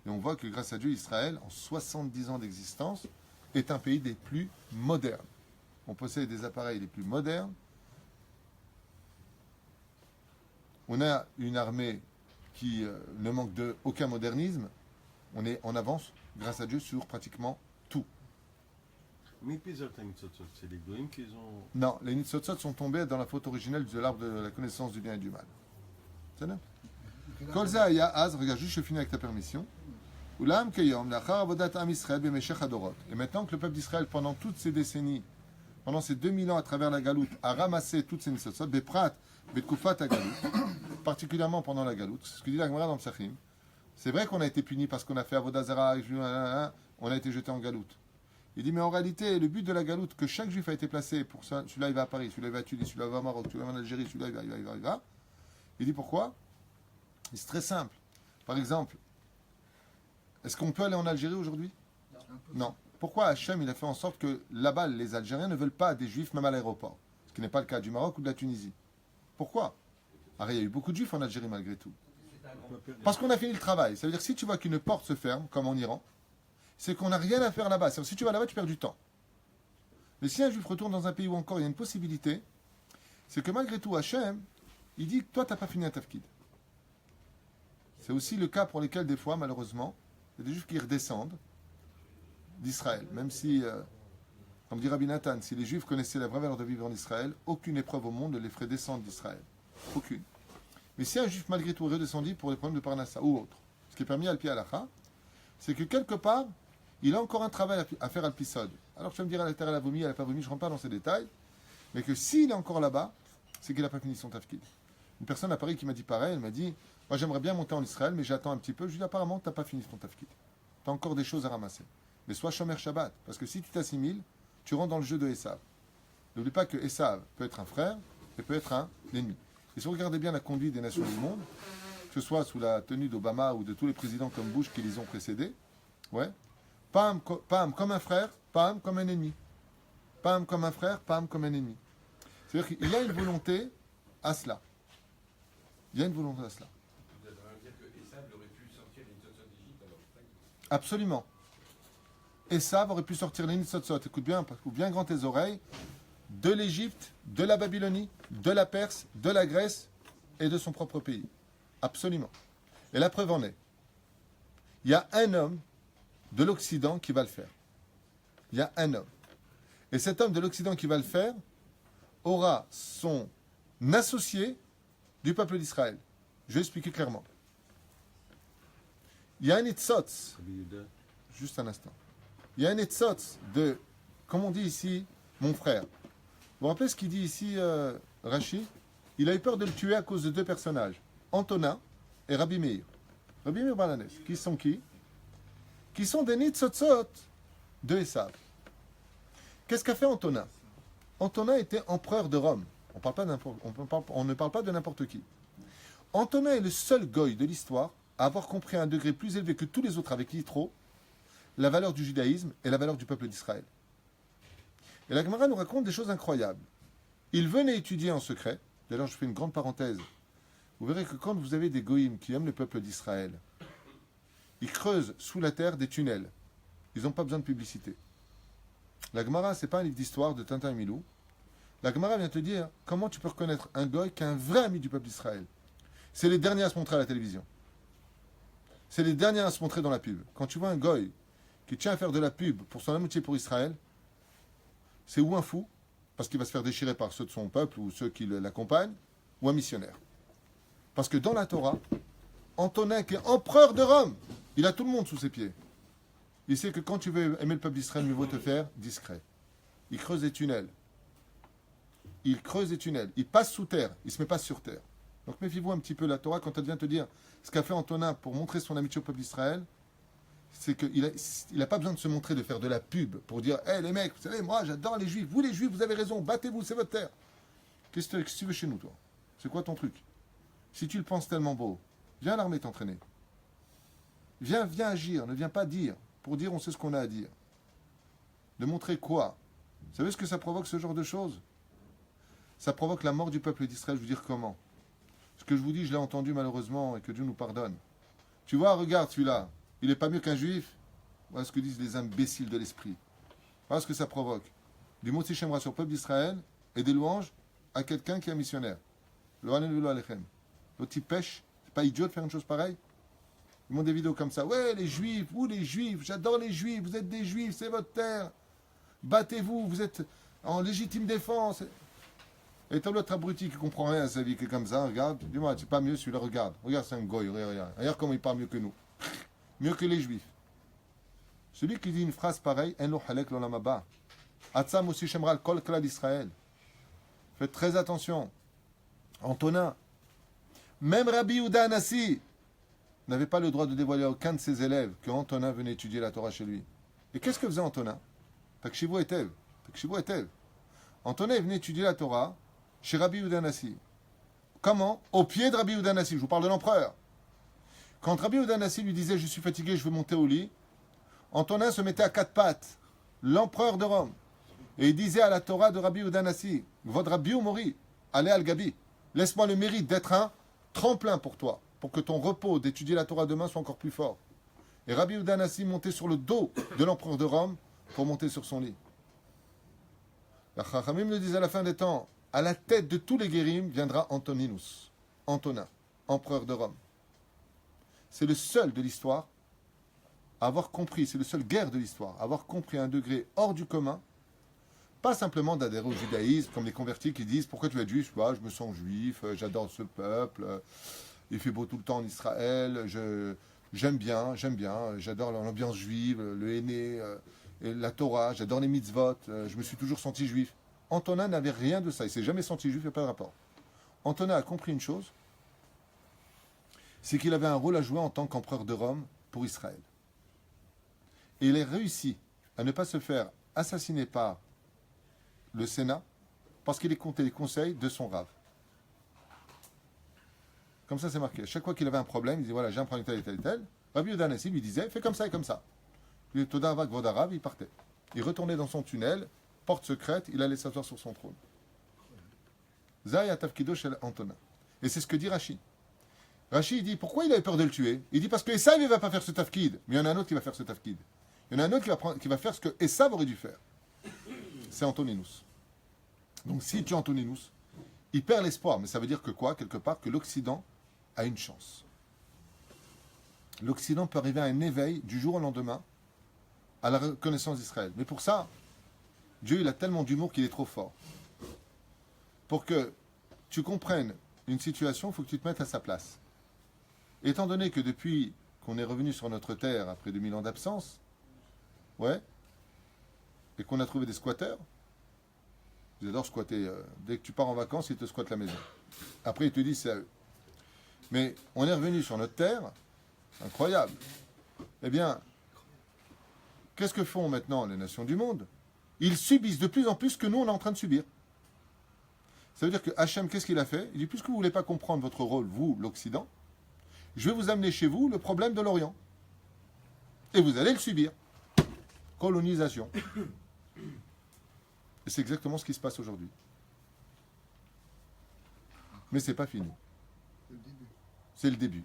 S1: et on voit que grâce à Dieu, Israël, en 70 ans d'existence, est un pays des plus modernes. On possède des appareils les plus modernes. On a une armée qui ne manque de aucun modernisme. On est en avance, grâce à Dieu, sur pratiquement tout.
S2: Mais c'est les Goïms qui ont...
S1: Non, les Nitzotzot sont tombés dans la faute originelle de l'arbre de la connaissance du bien et du mal. C'est ça? Kolza Aya Az, regarde juste, je finis avec ta permission. Et maintenant que le peuple d'Israël, pendant toutes ces décennies, pendant ces 2000 ans à travers la Galoute, a ramassé toutes ces Nitzotzot, Beprat, Betkufat à Galoute, particulièrement pendant la Galoute, c'est ce que dit la Gemara dans le Psachim. C'est vrai qu'on a été puni parce qu'on a fait Avodazara, on a été jeté en Galoute. Il dit, mais en réalité, le but de la Galoute, que chaque Juif a été placé pour ça, celui-là il va à Paris, celui-là il va à Tunis, celui-là il va au Maroc, celui-là il va en Algérie, celui-là il va. Il dit pourquoi? C'est très simple. Par exemple, est-ce qu'on peut aller en Algérie aujourd'hui? Non. Pourquoi Hachem il a fait en sorte que là-bas, les Algériens ne veulent pas des Juifs même à l'aéroport? Ce qui n'est pas le cas du Maroc ou de la Tunisie. Pourquoi? Alors, il y a eu beaucoup de Juifs en Algérie malgré tout. Parce qu'on a fini le travail. Ça veut dire que si tu vois qu'une porte se ferme, comme en Iran, c'est qu'on n'a rien à faire là-bas. C'est-à-dire, si tu vas là-bas, tu perds du temps. Mais si un Juif retourne dans un pays où encore il y a une possibilité, c'est que malgré tout, Hachem, il dit que toi, tu n'as pas fini un tafkid. C'est aussi le cas pour lesquels, des fois, malheureusement, il y a des Juifs qui redescendent d'Israël. Même si, comme dit Rabbi Nathan, si les Juifs connaissaient la vraie valeur de vivre en Israël, aucune épreuve au monde ne les ferait descendre d'Israël. Aucune. Mais si un Juif, malgré tout, est redescendu pour des problèmes de Parnassa ou autre, ce qui est permis à Al-Pi Halacha, c'est que quelque part, il a encore un travail à faire à Al-Pisod. Alors tu vas me dire, la terre elle a vomi, elle n'a pas vomi, je ne rentre pas dans ces détails, mais que s'il est encore là-bas, c'est qu'il n'a pas fini son tafkid. Une personne à Paris qui m'a dit pareil, elle m'a dit, moi j'aimerais bien monter en Israël, mais j'attends un petit peu. Je lui dis, apparemment, tu n'as pas fini ton tafkid. Tu as encore des choses à ramasser. Mais sois Shomer Shabbat, parce que si tu t'assimiles, tu rentres dans le jeu de Esav. N'oublie pas que Esav peut être un frère et peut être un ennemi. Et si vous regardez bien la conduite des nations du monde, que ce soit sous la tenue d'Obama ou de tous les présidents comme Bush qui les ont précédés, ouais, Pam comme un frère, Pam comme un ennemi. Pam comme un frère, Pam comme un ennemi. C'est-à-dire qu'il y a une volonté à cela. Il y a une volonté à cela.
S4: Vous êtes en train de dire que Esav aurait pu sortir des Nitzotzot d'Égypte alors?
S1: Absolument. Esav aurait pu sortir les Nitzotzot, écoute bien grand tes oreilles, de l'Égypte, de la Babylonie, de la Perse, de la Grèce et de son propre pays. Absolument. Et la preuve en est, il y a un homme de l'Occident qui va le faire. Il y a un homme. Et cet homme de l'Occident qui va le faire aura son associé du peuple d'Israël. Je vais expliquer clairement. Il y a un Nitzotz,
S2: Rabbi Yehuda.
S1: juste un instant. Il y a un Nitzotz de, comme on dit ici, mon frère. Vous vous rappelez ce qu'il dit ici, Rashi? Il a eu peur de le tuer à cause de deux personnages, Antonin et Rabbi Meir. Rabbi Meir Balanes, qui sont qui? Qui sont des Nitzotzot de Esav. Qu'est-ce qu'a fait Antonin? Antonin était empereur de Rome. On ne parle pas de n'importe qui. Antonin est le seul goy de l'histoire à avoir compris à un degré plus élevé que tous les autres avec Yitro la valeur du judaïsme et la valeur du peuple d'Israël. Et la Gemara nous raconte des choses incroyables. Il venait étudier en secret. D'ailleurs, je fais une grande parenthèse. Vous verrez que quand vous avez des goïms qui aiment le peuple d'Israël, ils creusent sous la terre des tunnels. Ils n'ont pas besoin de publicité. La Gemara, ce n'est pas un livre d'histoire de Tintin et Milou. La Gemara vient te dire comment tu peux reconnaître un goy qui est un vrai ami du peuple d'Israël. C'est les derniers à se montrer à la télévision. C'est les derniers à se montrer dans la pub. Quand tu vois un goy qui tient à faire de la pub pour son amitié pour Israël, c'est ou un fou, parce qu'il va se faire déchirer par ceux de son peuple ou ceux qui l'accompagnent, ou un missionnaire. Parce que dans la Torah, Antonin, qui est empereur de Rome, il a tout le monde sous ses pieds. Il sait que quand tu veux aimer le peuple d'Israël, mieux vaut te faire discret. Il creuse des tunnels. Il creuse des tunnels. Il passe sous terre. Il ne se met pas sur terre. Donc méfiez-vous un petit peu la Torah quand elle vient te dire ce qu'a fait Antonin pour montrer son amitié au peuple d'Israël. C'est qu'il n'a pas besoin de se montrer, de faire de la pub pour dire hé les mecs, vous savez, moi j'adore les juifs. Vous les juifs, vous avez raison. Battez-vous, c'est votre terre. Qu'est-ce que tu veux chez nous, toi? C'est quoi ton truc? Si tu le penses tellement beau, viens à l'armée t'entraîner. Viens agir. Ne viens pas dire pour dire on sait ce qu'on a à dire. De montrer quoi? Vous savez ce que ça provoque, ce genre de choses? Ça provoque la mort du peuple d'Israël. Je veux dire comment? Ce que je vous dis, je l'ai entendu malheureusement et que Dieu nous pardonne. Tu vois, regarde celui-là. Il n'est pas mieux qu'un juif. Voilà ce que disent les imbéciles de l'esprit. Voilà ce que ça provoque. Du mot Shemra sur le peuple d'Israël et des louanges à quelqu'un qui est un missionnaire. L'autre il pêche. C'est pas idiot de faire une chose pareille? Ils montent des vidéos comme ça. Ouais, les juifs, vous les juifs, j'adore les juifs, vous êtes des juifs, c'est votre terre. Battez-vous, vous êtes en légitime défense. Et t'as l'autre abruti qui comprend rien à sa vie, qui est comme ça, regarde. Dis-moi, c'est pas mieux celui-là, regarde. Regarde, c'est un goy, regarde. Regarde comment il parle mieux que nous. Mieux que les juifs. Celui qui dit une phrase pareille, En lo halek l'olam haba. Atzam aussi shemral kol klal Israël. Faites très attention. Antonin. Même Rabbi Yehuda Anassi n'avait pas le droit de dévoiler à aucun de ses élèves que Antonin venait étudier la Torah chez lui. Et qu'est-ce que faisait Antonin? Takshivu etev. Antonin venait étudier la Torah chez Rabbi Yehuda Anassi. Comment? Au pied de Rabbi Yehuda Anassi. Je vous parle de l'empereur. Quand Rabbi Yehuda Anassi lui disait « Je suis fatigué, je veux monter au lit », Antonin se mettait à quatre pattes, l'empereur de Rome, et il disait à la Torah de Rabbi Yehuda Anassi « Vod Rabbi ou Mori, allez al Gabi, laisse-moi le mérite d'être un tremplin pour toi, pour que ton repos d'étudier la Torah demain soit encore plus fort. » Et Rabbi Yehuda Anassi montait sur le dos de l'empereur de Rome pour monter sur son lit. La Chachamim le disait à la fin des temps, à la tête de tous les guérim viendra Antoninus, Antonin, empereur de Rome. C'est le seul de l'histoire à avoir compris, c'est le seul guerre de l'histoire, à avoir compris à un degré hors du commun, pas simplement d'adhérer au judaïsme, comme les convertis qui disent « Pourquoi tu es juif ?»« Je me sens juif, j'adore ce peuple, il fait beau tout le temps en Israël, j'aime bien, j'adore l'ambiance juive, le henné, et la Torah, j'adore les mitzvot, je me suis toujours senti juif. » Antonin n'avait rien de ça, il ne s'est jamais senti juif, il n'y a pas de rapport. Antonin a compris une chose, c'est qu'il avait un rôle à jouer en tant qu'empereur de Rome pour Israël. Et il a réussi à ne pas se faire assassiner par le Sénat parce qu'il écoutait les conseils de son rave. Comme ça, c'est marqué. Chaque fois qu'il avait un problème, il disait voilà, j'ai un problème tel et tel et tel. Rabbi Yehuda Anassi lui disait fais comme ça et comme ça. Il Todaravak Vodarav, il partait. Il retournait dans son tunnel, porte secrète, il allait s'asseoir sur son trône. Zaya Tafkido chez Antonin. Et c'est ce que dit Rashi. Rashi, il dit, pourquoi il avait peur de le tuer? Il dit, parce que Esav, il ne va pas faire ce tafkid. Mais il y en a un autre qui va faire ce tafkid. Il y en a un autre qui va faire ce que Esav aurait dû faire. C'est Antoninus. Donc si tu es Antoninus, il perd l'espoir. Mais ça veut dire que quoi? Quelque part, que l'Occident a une chance. L'Occident peut arriver à un éveil du jour au lendemain à la reconnaissance d'Israël. Mais pour ça, Dieu il a tellement d'humour qu'il est trop fort. Pour que tu comprennes une situation, il faut que tu te mettes à sa place. Étant donné que depuis qu'on est revenu sur notre terre après 2000 ans d'absence, ouais, et qu'on a trouvé des squatteurs, ils adorent squatter. Dès que tu pars en vacances, ils te squattent la maison. Après, ils te disent c'est à eux. Mais on est revenu sur notre terre, incroyable. Eh bien, qu'est-ce que font maintenant les nations du monde? Ils subissent de plus en plus ce que nous, on est en train de subir. Ça veut dire que Hachem, qu'est-ce qu'il a fait? Il dit, puisque vous ne voulez pas comprendre votre rôle, vous, l'Occident, je vais vous amener chez vous le problème de l'Orient. Et vous allez le subir. Colonisation. Et c'est exactement ce qui se passe aujourd'hui. Mais ce n'est pas fini. C'est le début.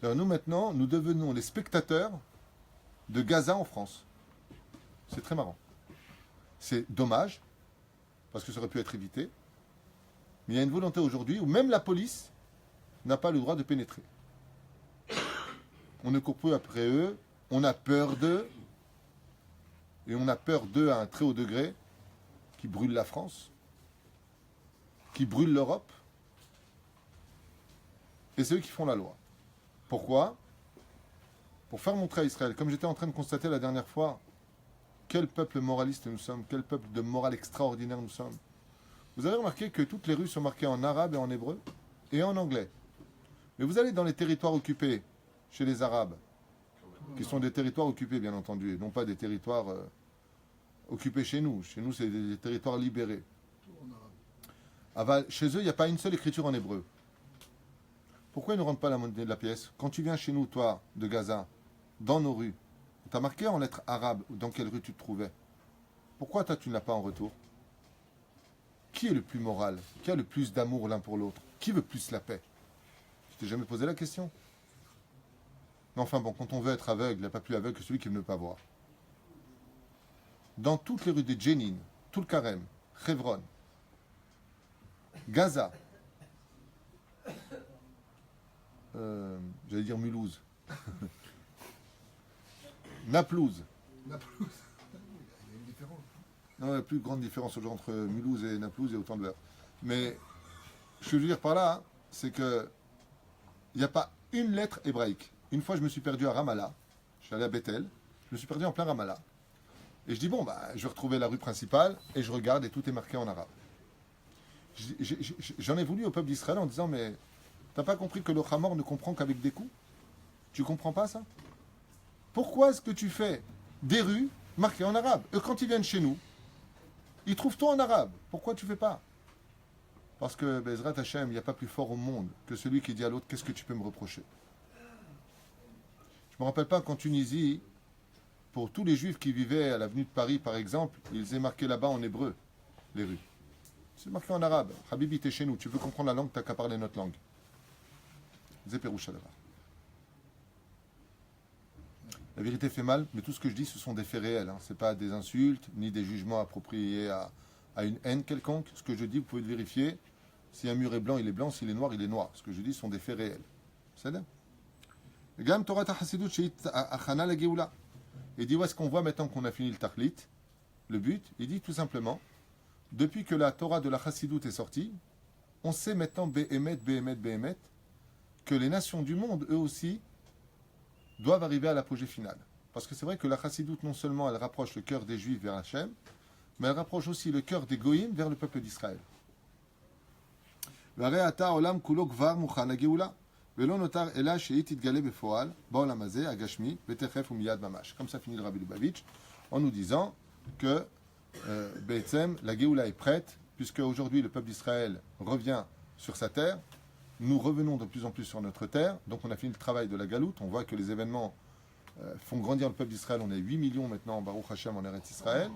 S1: Alors nous, maintenant, nous devenons les spectateurs de Gaza en France. C'est très marrant. C'est dommage, parce que ça aurait pu être évité. Mais il y a une volonté aujourd'hui où même la police n'a pas le droit de pénétrer. On ne court plus après eux, on a peur d'eux, et on a peur d'eux à un très haut degré, qui brûlent la France, qui brûlent l'Europe, et c'est eux qui font la loi. Pourquoi? Pour faire montrer à Israël, comme j'étais en train de constater la dernière fois, quel peuple moraliste nous sommes, quel peuple de morale extraordinaire nous sommes. Vous avez remarqué que toutes les rues sont marquées en arabe et en hébreu, et en anglais. Mais vous allez dans les territoires occupés, chez les Arabes, qui sont des territoires occupés, bien entendu, et non pas des territoires occupés chez nous. Chez nous, c'est des territoires libérés. Chez eux, il n'y a pas une seule écriture en hébreu. Pourquoi ils ne rendent pas la monnaie de la pièce? Quand tu viens chez nous, toi, de Gaza, dans nos rues, tu as marqué en lettres arabes dans quelle rue tu te trouvais. Pourquoi toi, tu ne l'as pas en retour? Qui est le plus moral? Qui a le plus d'amour l'un pour l'autre? Qui veut plus la paix? Tu t'es jamais posé la question? Mais enfin bon, quand on veut être aveugle, il n'y a pas plus aveugle que celui qui ne veut pas voir. Dans toutes les rues de Jenin, tout le Karem, Hebron, Gaza, j'allais dire Mulhouse, Naplouse.
S4: Naplouse. Il y a une différence.
S1: Non, il y a plus grande différence aujourd'hui entre Mulhouse et Naplouse, il y a autant de verre. Mais ce que je veux dire par là, c'est que il n'y a pas une lettre hébraïque. Une fois, je me suis perdu à Ramallah. Je suis allé à Bethel. Je me suis perdu en plein Ramallah. Et je dis, bon, je vais retrouver la rue principale. Et je regarde et tout est marqué en arabe. J'en ai voulu au peuple d'Israël en disant, mais t'as pas compris que le Hamor ne comprend qu'avec des coups? Tu comprends pas ça? Pourquoi est-ce que tu fais des rues marquées en arabe? Et quand ils viennent chez nous, ils trouvent tout en arabe. Pourquoi tu fais pas? Parce que, Bezrat Hashem, il n'y a pas plus fort au monde que celui qui dit à l'autre, qu'est-ce que tu peux me reprocher? Je ne me rappelle pas qu'en Tunisie, pour tous les juifs qui vivaient à l'avenue de Paris, par exemple, ils aient marqué là-bas en hébreu, les rues. C'est marqué en arabe. Habibi, t'es chez nous. Tu veux comprendre la langue, t'as qu'à parler notre langue. Zéperoucha là-bas. La vérité fait mal, mais tout ce que je dis, ce sont des faits réels. Ce n'est pas des insultes, ni des jugements appropriés à une haine quelconque. Ce que je dis, vous pouvez le vérifier. Si un mur est blanc, il est blanc. S'il est noir, il est noir. Ce que je dis sont des faits réels. C'est là. Gam Torah Hasidut Sheit Achana la Geoula. Il dit où est-ce qu'on voit maintenant qu'on a fini le Tachlit? Le but, il dit tout simplement, depuis que la Torah de la Chassidut est sortie, on sait maintenant, Behemet, que les nations du monde, eux aussi, doivent arriver à l'apogée finale. Parce que c'est vrai que la Chassidut, non seulement elle rapproche le cœur des Juifs vers Hachem, mais elle rapproche aussi le cœur des Goïm vers le peuple d'Israël. Comme ça finit le Rabbi Lubavitch, en nous disant que la Géoula est prête, puisque aujourd'hui le peuple d'Israël revient sur sa terre, nous revenons de plus en plus sur notre terre, donc on a fini le travail de la Galoute, on voit que les événements font grandir le peuple d'Israël, on est 8 millions maintenant, Baruch Hashem, en Eretz Israël,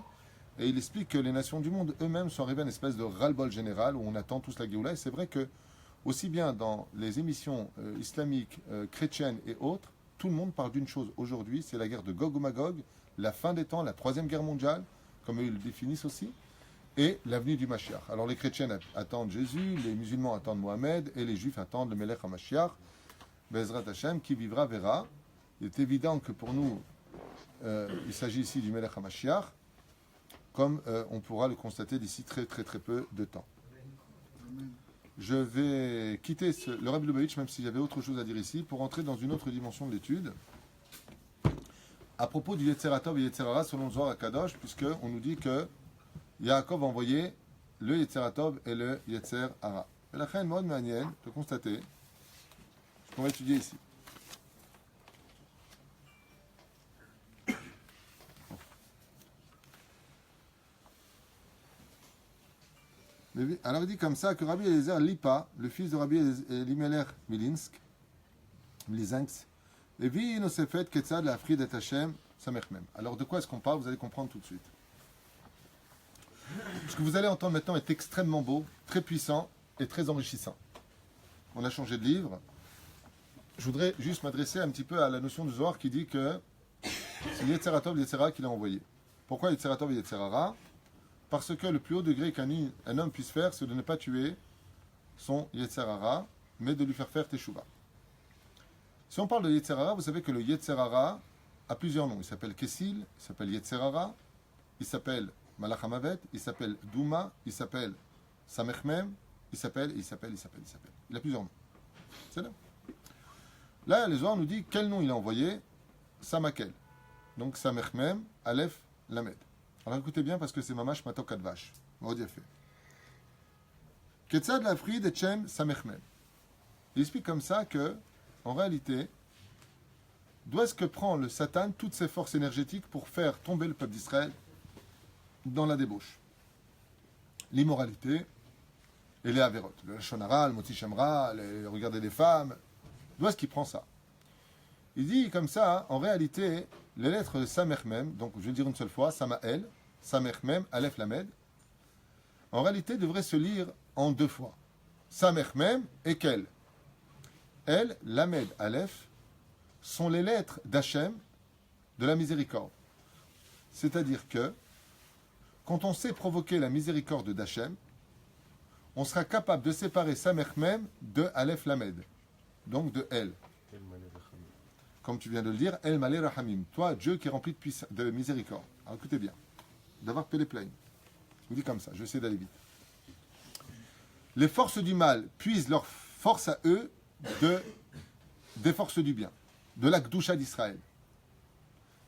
S1: et il explique que les nations du monde eux-mêmes sont arrivées à une espèce de ras-le-bol général, où on attend tous la Géoula, et c'est vrai que, aussi bien dans les émissions islamiques, chrétiennes et autres, tout le monde parle d'une chose aujourd'hui, c'est la guerre de Gog ou Magog, la fin des temps, la troisième guerre mondiale, comme eux ils le définissent aussi, et l'avenue du Mashiach. Alors les chrétiens attendent Jésus, les musulmans attendent Mohamed, et les juifs attendent le Melech HaMashiach, Bezrat Hashem, qui vivra verra. Il est évident que pour nous, il s'agit ici du Melech HaMashiach, comme on pourra le constater d'ici très très très peu de temps. Je vais quitter le Rabbi Lubavitch, même s'il y avait autre chose à dire ici, pour entrer dans une autre dimension de l'étude. À propos du Yetzer Tov et Yetzer Hara, selon le Zohar HaKadosh, puisqu'on nous dit que Yaakov a envoyé le Yetzer Tov et le Yetzer Hara. Et la fin mode manienne de constater ce qu'on va étudier ici. Alors il dit comme ça que Rabbi Eliezer Lipa, le fils de Rabbi Elimelech Milinsk, Levi Nosefet Ketzad la Frid et Hashem Samechmem. Alors de quoi est-ce qu'on parle? Vous allez comprendre tout de suite. Ce que vous allez entendre maintenant est extrêmement beau, très puissant et très enrichissant. On a changé de livre. Je voudrais juste m'adresser un petit peu à la notion du Zohar qui dit que c'est Yetzer Tov et Yetzer Hara qu'il a envoyé. Pourquoi Yetzer Tov et Yetzer Hara? Parce que le plus haut degré qu'un homme puisse faire, c'est de ne pas tuer son Yetzer Hara, mais de lui faire faire Teshuvah. Si on parle de Yetzer Hara, vous savez que le Yetzer Hara a plusieurs noms. Il s'appelle Kessil, il s'appelle Yetzer Hara, il s'appelle Malach HaMavet, il s'appelle Douma, il s'appelle Samechmem, il s'appelle. Il a plusieurs noms. C'est là. Là, les Zohar nous dit quel nom il a envoyé. Samakel. Donc Samechmem, Aleph, Lamed. Alors écoutez bien parce que c'est Mamash Matok Advash. Maud fait. Ketzad Lafrid et Chem Samechmem. Il explique comme ça que, en réalité, d'où est-ce que prend le Satan toutes ses forces énergétiques pour faire tomber le peuple d'Israël dans la débauche? L'immoralité et les Averot. Le Shonara, le Moti Shemra, regarder les femmes. D'où est-ce qu'il prend ça? Il dit comme ça, en réalité, les lettres de Samechmem, donc je vais dire une seule fois, Samael, Samechmem, Aleph Lamed, en réalité devraient se lire en deux fois. Samechmem et Kel. El, Lamed, Aleph, sont les lettres d'Hachem de la miséricorde. C'est-à-dire que, quand on sait provoquer la miséricorde d'Hachem, on sera capable de séparer Samechmem de Aleph Lamed, donc de El. Comme tu viens de le dire, El Malé Rahamim, toi, Dieu qui est rempli de miséricorde. Alors écoutez bien, d'avoir pelé plein. Je vous dis comme ça, je vais essayer d'aller vite. Les forces du mal puisent leur force à eux des forces du bien, de la Gdusha d'Israël.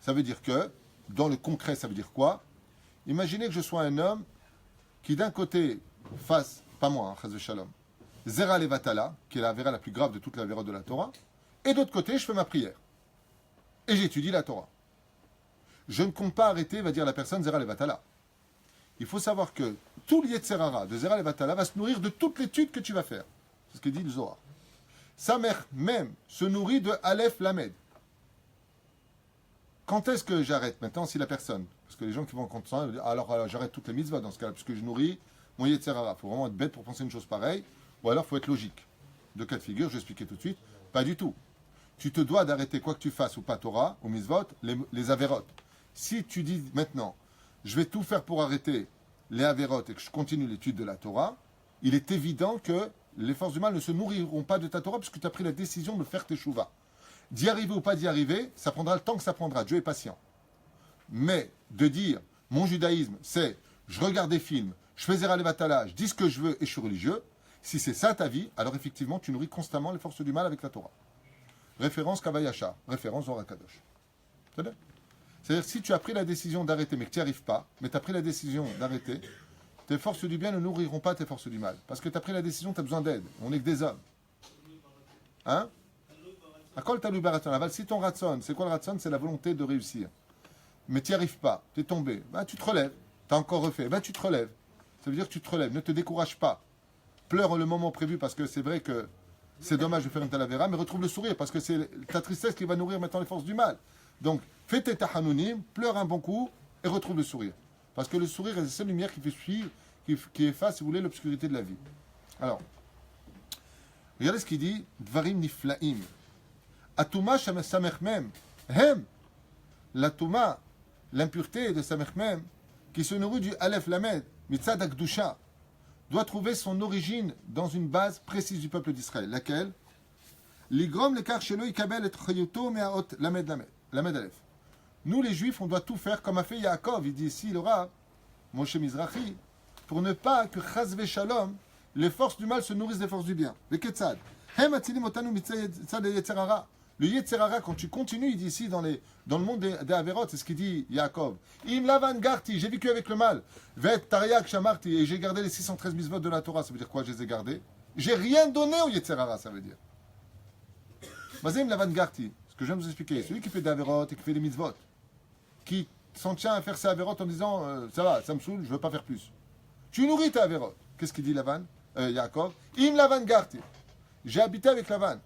S1: Ça veut dire que, dans le concret, ça veut dire quoi? Imaginez que je sois un homme qui d'un côté fasse, pas moi, Chaz Shalom, Zera Levatala, qui est la véra la plus grave de toute la véra de la Torah, et d'autre côté, je fais ma prière. Et j'étudie la Torah. Je ne compte pas arrêter, va dire la personne, Zera Levatala. Il faut savoir que tout le Yetzer Hara de Zera Levatala va se nourrir de toute l'étude que tu vas faire. C'est ce que dit le Zohar. Sa mère même se nourrit de Aleph Lamed. Quand est-ce que j'arrête maintenant si la personne, parce que les gens qui vont contre ça, alors j'arrête toutes les mitzvahs dans ce cas-là, puisque je nourris mon Yetzer Hara. Il faut vraiment être bête pour penser une chose pareille, ou alors il faut être logique. Deux cas de figure, je vais expliquer tout de suite. Pas du tout. Tu te dois d'arrêter quoi que tu fasses, ou pas Torah, ou mitzvot, les avérotes. Si tu dis maintenant, je vais tout faire pour arrêter les avérotes et que je continue l'étude de la Torah, il est évident que les forces du mal ne se nourriront pas de ta Torah puisque tu as pris la décision de faire tes chouvas. D'y arriver ou pas d'y arriver, ça prendra le temps que ça prendra. Dieu est patient. Mais de dire, mon judaïsme, c'est, je regarde des films, je fais Zera Levatala, je dis ce que je veux et je suis religieux, si c'est ça ta vie, alors effectivement, tu nourris constamment les forces du mal avec la Torah. Référence Kavayasha, référence Zohar HaKadosh. C'est-à-dire, si tu as pris la décision d'arrêter, mais que tu n'y arrives pas, mais tu as pris la décision d'arrêter, tes forces du bien ne nourriront pas tes forces du mal. Parce que tu as pris la décision, tu as besoin d'aide. On n'est que des hommes. Hein? Si ton ratson, c'est quoi le ratson? C'est la volonté de réussir. Mais tu n'y arrives pas, tu es tombé. Ben, tu te relèves. Tu as encore refait. Ben, tu te relèves. Ça veut dire que tu te relèves. Ne te décourage pas. Pleure le moment prévu parce que c'est vrai que c'est dommage de faire une talavera, mais retrouve le sourire parce que c'est ta tristesse qui va nourrir maintenant les forces du mal. Donc, fais tes tahanounim, pleure un bon coup et retrouve le sourire. Parce que le sourire est la seule lumière qui fait suivre, qui efface, si vous voulez, l'obscurité de la vie. Alors, regardez ce qu'il dit, Dvarim niflaim. Atuma Samech Mem, Hem, la Touma, l'impureté de Samech Mem, qui se nourrit du Aleph Lamed, Mitzad Akdusha, doit trouver son origine dans une base précise du peuple d'Israël. Laquelle? L'igrom lekar shelo ikabel et chayuto me'aot lamed Aleph. Nous, les Juifs, on doit tout faire comme a fait Yaakov. Il dit ici, le Rav, Moshe Mizrahi, pour ne pas que chas v'shalom, les forces du mal se nourrissent des forces du bien. Le Ketzad. Hem atzilim otanu mitzad yetzer hara. Le yetzer hara, quand tu continues, il dit ici dans le monde des Averot, c'est ce qu'il dit Yaakov. Im lavan garti, j'ai vécu avec le mal. Vet tariak shamarti, et j'ai gardé les 613 mitzvot de la Torah. Ça veut dire quoi? Je les ai gardés. J'ai rien donné au yetzer hara, ça veut dire. Mazim lavan garti, ce que je viens de vous expliquer, celui qui fait des Averot et qui fait des mitzvot, qui s'en tient à faire ses Averot en disant ça va, ça me saoule, je veux pas faire plus. Tu nourris tes Averot. Qu'est-ce qu'il dit Lavan, Yaakov? Im lavan garti. J'ai habité avec Lavan.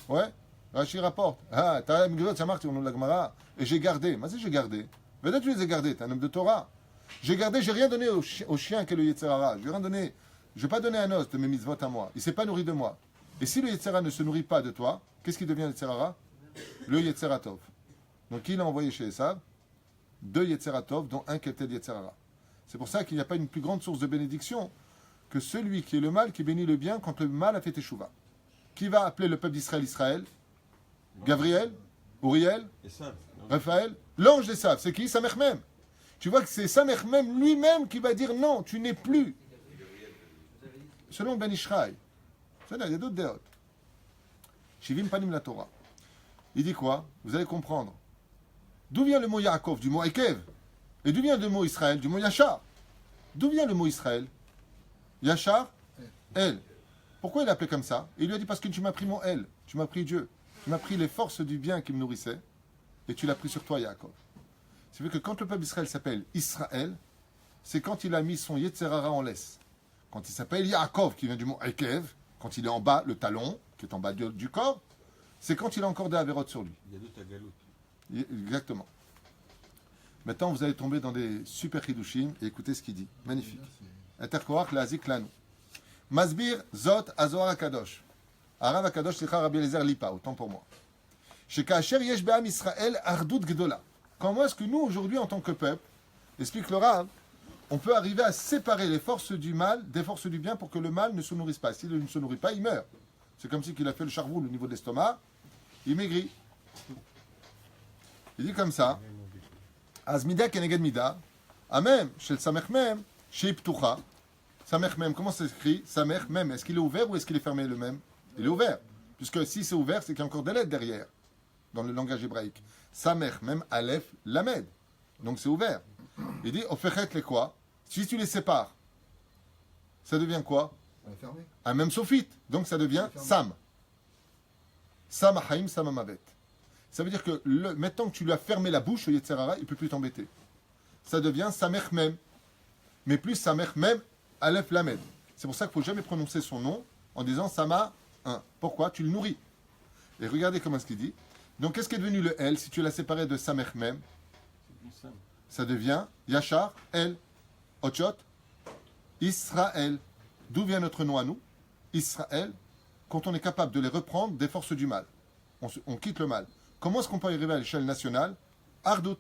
S1: Ouais. Rashi rapporte. Ah, t'as la mitzvot, ça marche au nom de la Gemara. Et j'ai gardé. Mais si j'ai gardé. Peut-être que tu les as gardés. T'es un homme de Torah. J'ai gardé, j'ai rien donné au chien qu'est le Yetzer Hara. Je ne vais pas donner un os de mes mitzvot à moi. Il ne s'est pas nourri de moi. Et si le Yetzer Hara ne se nourrit pas de toi, qu'est-ce qui devient le Yetzer Hara? Le Yetzer Hatov. Donc il a envoyé chez Esav 2 Yetzer Hatov, dont un qui était le Yetzer Hara. C'est pour ça qu'il n'y a pas une plus grande source de bénédiction que celui qui est le mal qui bénit le bien quand le mal a fait Teshuvah. Qui va appeler le peuple d'Israël Israël? Gabriel, Uriel, Raphaël, l'ange d'Esav. C'est qui? Samech Mem. Tu vois que c'est Samech Mem lui-même qui va dire non, tu n'es plus. Selon Ben Ishraï. Il y a d'autres déotes. Shivim Panim la Torah. Il dit quoi? Vous allez comprendre. D'où vient le mot Yaakov? Du mot Ekev. Et d'où vient le mot Israël? Du mot Yachar. D'où vient le mot Israël? Yachar, El. Pourquoi il l'a appelé comme ça? Il lui a dit parce que tu m'as pris mon El. Tu m'as pris Dieu. Tu m'as pris les forces du bien qui me nourrissaient et tu l'as pris sur toi, Yaakov. C'est vrai que quand le peuple d'Israël s'appelle Israël, c'est quand il a mis son Yetzer Hara en laisse. Quand il s'appelle Yaakov, qui vient du mot Ekev, quand il est en bas, le talon, qui est en bas du corps, c'est quand il a encore des Averot sur lui.
S2: Il y a d'autres Galout.
S1: Exactement. Maintenant, vous allez tomber dans des super hidushim et écoutez ce qu'il dit. Magnifique. Interkoach la'azik lanu. Masbir zot azohar HaKadosh. Arav HaKadosh, slicha Rabbi Eliezer Lipa, autant pour moi. Shekasher yesh be'am Israël ardut gdola. Comment est-ce que nous, aujourd'hui, en tant que peuple, explique le Rav, on peut arriver à séparer les forces du mal des forces du bien pour que le mal ne se nourrisse pas. S'il ne se nourrit pas, il meurt. C'est comme si il a fait le charvoul au niveau de l'estomac, il maigrit. Il dit comme ça, Azmida keneged mida, Amem, shel samech mem, shei ptucha. Samech mem, comment ça s'écrit? Samech mem, est-ce qu'il est ouvert ou est-ce qu'il est fermé le même? Il est ouvert. Puisque si c'est ouvert, c'est qu'il y a encore des lettres derrière, dans le langage hébraïque. Samech mem, Aleph, Lamed. Donc c'est ouvert. Il dit, ofechet les quoi? Si tu les sépares, ça devient quoi? Un même sophite. Donc ça devient Sam. Sam Haïm, Sam Amavet. Ça veut dire que maintenant que tu lui as fermé la bouche, le Yetzer Hara, il ne peut plus t'embêter. Ça devient Samech Mem. Mais plus Samech Mem, Aleph Lamed. C'est pour ça qu'il ne faut jamais prononcer son nom en disant Sama 1. Pourquoi? Tu le nourris. Et regardez comment ce qu'il dit. Donc qu'est-ce qui est devenu le El si tu l'as séparé de Samech Mem? Ça devient Yachar, El, Otchot, Israël. D'où vient notre nom à nous? Israël, quand on est capable de les reprendre des forces du mal. On quitte le mal. Comment est-ce qu'on peut arriver à l'échelle nationale? Ardout.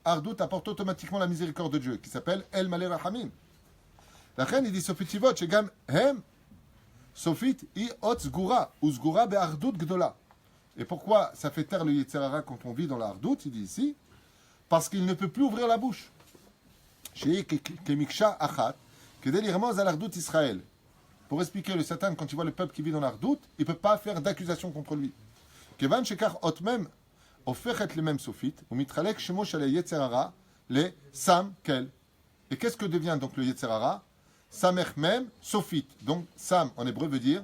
S1: Ardout apporte automatiquement la miséricorde de Dieu, qui s'appelle El Malé Rahamim. La reine, il dit Sofit Tivot, Shegam Hem, Sofit I Ot Zgura, ou Zgura be Ardout Gdola. Et pourquoi ça fait taire le Yetzer Hara quand on vit dans la Ardout? Il dit ici, parce qu'il ne peut plus ouvrir la bouche. Chez Kemiksha Achat, Kedelirmaz al Ardout Israël. Pour expliquer le Satan, quand il voit le peuple qui vit dans l'Ardout, il ne peut pas faire d'accusation contre lui. Kevan Shekar Otmem, Ofechet le même Sofit, ou Mitralek Shemo Shale Yetzer Hara, les Sam Kel. Et qu'est-ce que devient donc le Yetzer Hara? Samech Mem Sofit. Donc Sam en hébreu veut dire.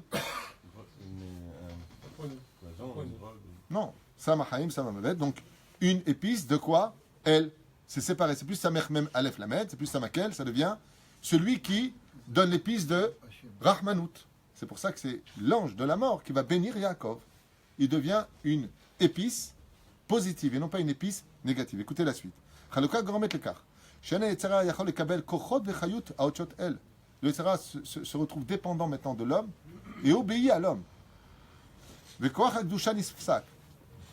S1: Non, Sam Haïm, Sam Amavet. Donc une épice de quoi? Elle. C'est séparé. C'est plus Samech Mem Aleph Lamed, c'est plus Samakel, ça devient celui qui donne l'épice de Rahmanout. C'est pour ça que c'est l'ange de la mort qui va bénir Yaakov. Il devient une épice positive et non pas une épice négative. Écoutez la suite. Le Yetzer Hara se retrouve dépendant maintenant de l'homme et obéit à l'homme.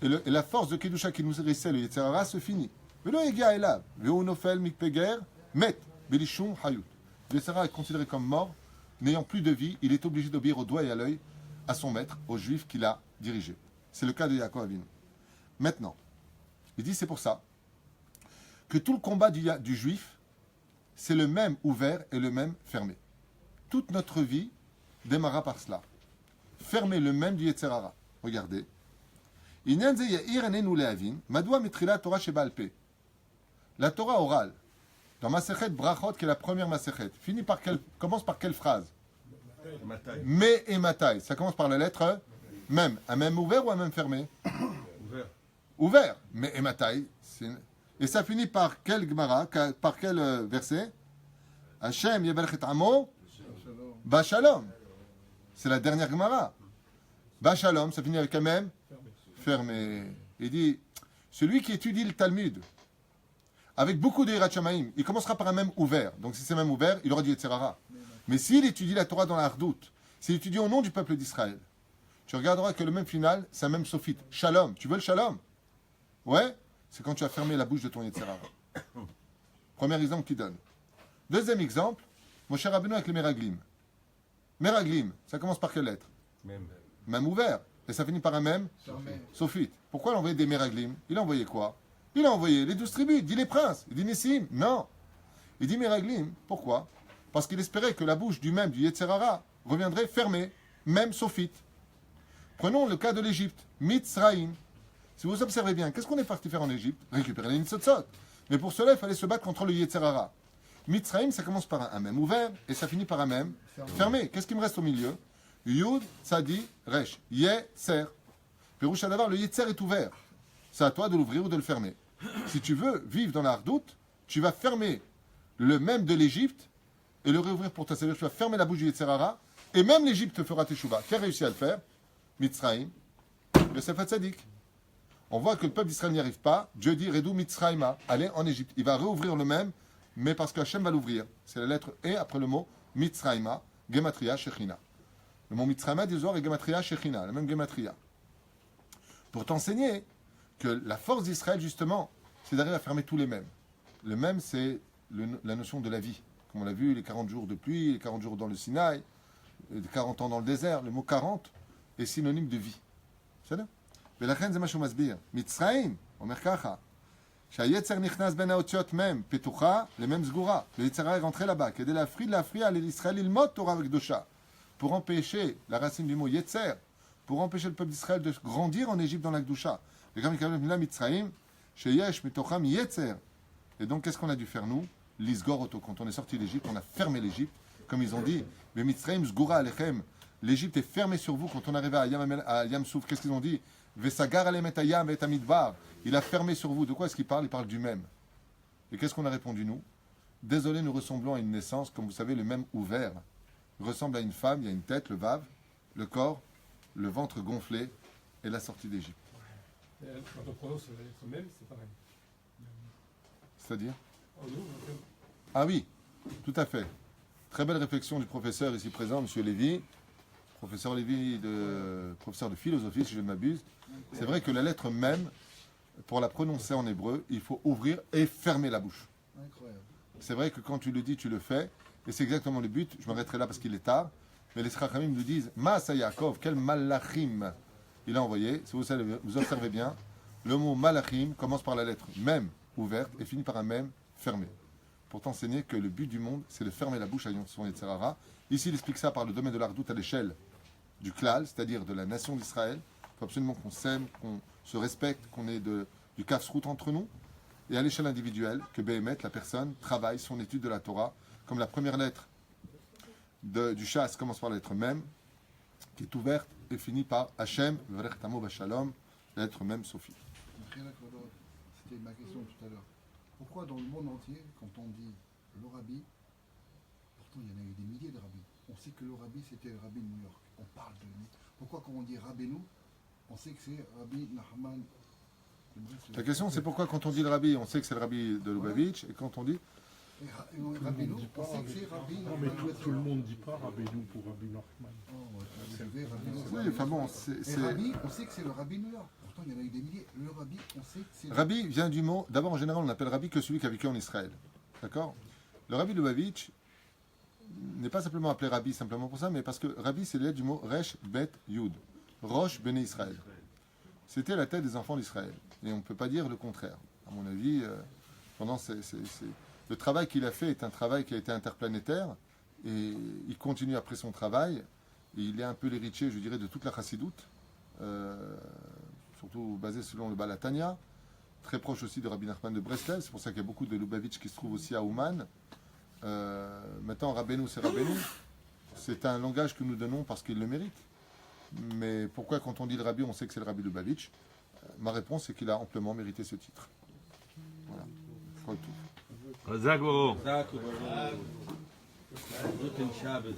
S1: et la force de Kedusha qui nous hérissait, le Yetzer Hara, se finit. Velo Egia Elav, Veo Nofel Mikpeger, Met, Belishum Hayut. Le Yetzer Hara est considéré comme mort, n'ayant plus de vie, il est obligé d'obéir au doigt et à l'œil à son maître, au juif qu'il a dirigé. C'est le cas de Yaakov Avinu. Maintenant, il dit c'est pour ça que tout le combat du juif, c'est le même ouvert et le même fermé. Toute notre vie démarra par cela. Fermer le même du Yetzer Hara. Regardez. La Torah orale, dans Masechet Brachot, qui est la première Masechet, commence par quelle phrase?
S2: Matai.
S1: Me et Matai. Ça commence par la lettre même. Un même ouvert ou un même fermé?
S2: Ouvert.
S1: Ouvert. Me et Matai. Et ça finit par quel Gemara, par quel verset? Hashem Yeberchet Amo Bashalom. C'est la dernière Gemara. Bashalom, ça finit avec un même fermé. Il dit, celui qui étudie le Talmud, avec beaucoup de Yirat Shamayim, il commencera par un même ouvert. Donc si c'est même ouvert, il aura du Yetzer Hara. Mais s'il étudie la Torah dans la Hardout, s'il étudie au nom du peuple d'Israël, tu regarderas que le même final, c'est un même sophite. Shalom. Tu veux le shalom? Ouais? C'est quand tu as fermé la bouche de ton Yetzer Hara. Premier exemple qu'il donne. Deuxième exemple, Moshe Rabbeinu avec les Meraglim. Meraglim, ça commence par quelle lettre?
S2: Même.
S1: Même ouvert. Et ça finit par un même sophite. Pourquoi il a envoyé des Meraglim? Il a envoyé quoi? Il a envoyé les 12 tribus, il dit les princes, il dit Nessim. Non. Il dit Meraglim. Pourquoi? Parce qu'il espérait que la bouche du même du Yetzer Hara reviendrait fermée, même sophite. Prenons le cas de l'Égypte. Mitzraïm. Si vous observez bien, qu'est-ce qu'on est parti faire en Égypte? Récupérer les Nitzotzot. Mais pour cela, il fallait se battre contre le Yetzer Hara. Mitzraïm, ça commence par un même ouvert et ça finit par un même fermé. Qu'est-ce qui me reste au milieu? Yud, Tzadi, Resh. Yetzer. Pérouche à d'avoir, le Yetzer est ouvert. C'est à toi de l'ouvrir ou de le fermer. Si tu veux vivre dans la hardoute, tu vas fermer le même de l'Égypte et le réouvrir pour toi. C'est-à-dire que tu vas fermer la bouche du Yetzer Hara et même l'Égypte te fera teshuva. Qui a réussi à le faire? Mitzraïm, Yosef Hatzadik. On voit que le peuple d'Israël n'y arrive pas. Dieu dit Redou Mitzraïma, allez en Égypte. Il va réouvrir le même, mais parce que Hachem va l'ouvrir. C'est la lettre E après le mot Mitzraïma, Gematria Shechina. Le mot Mitzraïma des Zohar est Gematria Shechina, la même Gematria. Pour t'enseigner que la force d'Israël, justement, c'est d'arriver à fermer tous les mêmes. Le même, c'est la notion de la vie. Comme on l'a vu, les 40 jours de pluie, les 40 jours dans le Sinaï, les 40 ans dans le désert. Le mot 40 est synonyme de vie. C'est ça? ולכן זה מה שהוא מסביר. מצרים, אומר ככה, שהיצר נכנס בין האותיות מם פתוחה למם סגורה. ויצר est rentré là-bas, כדי להפריע לישראל ללמוד תורה וקדושה. Pour empêcher la racine du mot yetzer, pour empêcher le peuple d'Israël de grandir en Égypte dans la Gdusha. Et comme il y a la Mitzraïm, sheyesh mitocham yetzer. Et donc qu'est-ce qu'on a dû faire nous? L'isgor auto. Quand on est sorti d'Égypte, on a fermé l'Égypte. Comme ils ont dit, mais Mitzraïm sgura alechem. L'Égypte est fermée sur vous. Quand on arrivait à Yam Souf, qu'est-ce qu'ils ont dit? Vesagar alem et ayam et amidbar. Il a fermé sur vous. De quoi est-ce qu'il parle? Il parle du même. Et qu'est-ce qu'on a répondu nous? Désolé, nous ressemblons à une naissance. Comme vous savez, le même ouvert ressemble à une femme. Il y a une tête, le vav, le corps, le ventre gonflé et la sortie d'Égypte.
S3: Quand on prononce la lettre même, c'est pareil.
S1: C'est-à-dire?
S3: En nous,
S1: Ah oui, tout à fait. Très belle réflexion du professeur ici présent, M. Lévy. Professeur Lévy, professeur de philosophie, si je ne m'abuse. C'est vrai que la lettre même, pour la prononcer en hébreu, il faut ouvrir et fermer la bouche.
S4: Incroyable.
S1: C'est vrai que quand tu le dis, tu le fais. Et c'est exactement le but. Je m'arrêterai là parce qu'il est tard. Mais les Srachamim nous disent Maasa Yaakov, quel malachim il a envoyé. Si vous observez bien, le mot malachim commence par la lettre même ouverte et finit par un même fermé. Pour t'enseigner que le but du monde, c'est de fermer la bouche à son Yetzer Hara. Ici, il explique ça par le domaine de l'Ardout à l'échelle du klal, c'est-à-dire de la nation d'Israël. Il faut absolument qu'on s'aime, qu'on se respecte, qu'on ait du kafsrout entre nous. Et à l'échelle individuelle, que Béhémet, la personne, travaille son étude de la Torah. Comme la première lettre du chasse commence par la lettre même, qui est ouverte et finit par Hachem, Vrech Tamo Bashalom, la lettre même Sophie.
S4: C'était ma question tout à l'heure. Pourquoi dans le monde entier, quand on dit le rabbi, pourtant il y en a eu des milliers de rabbis, on sait que le rabbi c'était le rabbi de New York, on parle de lui. Pourquoi quand on dit Rabbeinu, on sait que c'est Rabbi Nachman?
S1: La question c'est pourquoi quand on dit le rabbi, on sait que c'est le rabbi de Lubavitch, et quand on dit...
S4: Rabbeinu, on sait que c'est Rabbi.
S3: Non, mais tout le monde ne dit pas Rabbeinu pour Rabbi Nachman.
S1: Oui, enfin bon,
S4: Et Rabbi, on sait que c'est le Rabbi New York. Pourtant, il y en a eu des milliers. Le Rabbi, on sait que c'est.
S1: Rabbi vient du mot. D'abord, en général, on appelle Rabbi que celui qui a vécu en Israël. D'accord? Le Rabbi Lubavitch n'est pas simplement appelé Rabbi simplement pour ça, mais parce que Rabbi, c'est l'aide du mot Resh Bet Yud. Rosh Bene Israël. C'était la tête des enfants d'Israël. Et on ne peut pas dire le contraire. À mon avis, le travail qu'il a fait est un travail qui a été interplanétaire. Et il continue après son travail. Et il est un peu l'héritier, je dirais, de toute la chassidoute. Surtout basé selon le Baal Tanya. Très proche aussi de Rabbi Nachman de Breslev. C'est pour ça qu'il y a beaucoup de Lubavitch qui se trouvent aussi à Ouman. Maintenant, Rabbeinu, c'est Rabbeinu. C'est un langage que nous donnons parce qu'il le mérite. Mais pourquoi, quand on dit le Rabbi, on sait que c'est le Rabbi Lubavitch? Ma réponse, c'est qu'il a amplement mérité ce titre. Voilà.
S5: Zagoro.
S2: Zach, Guten Shabbos.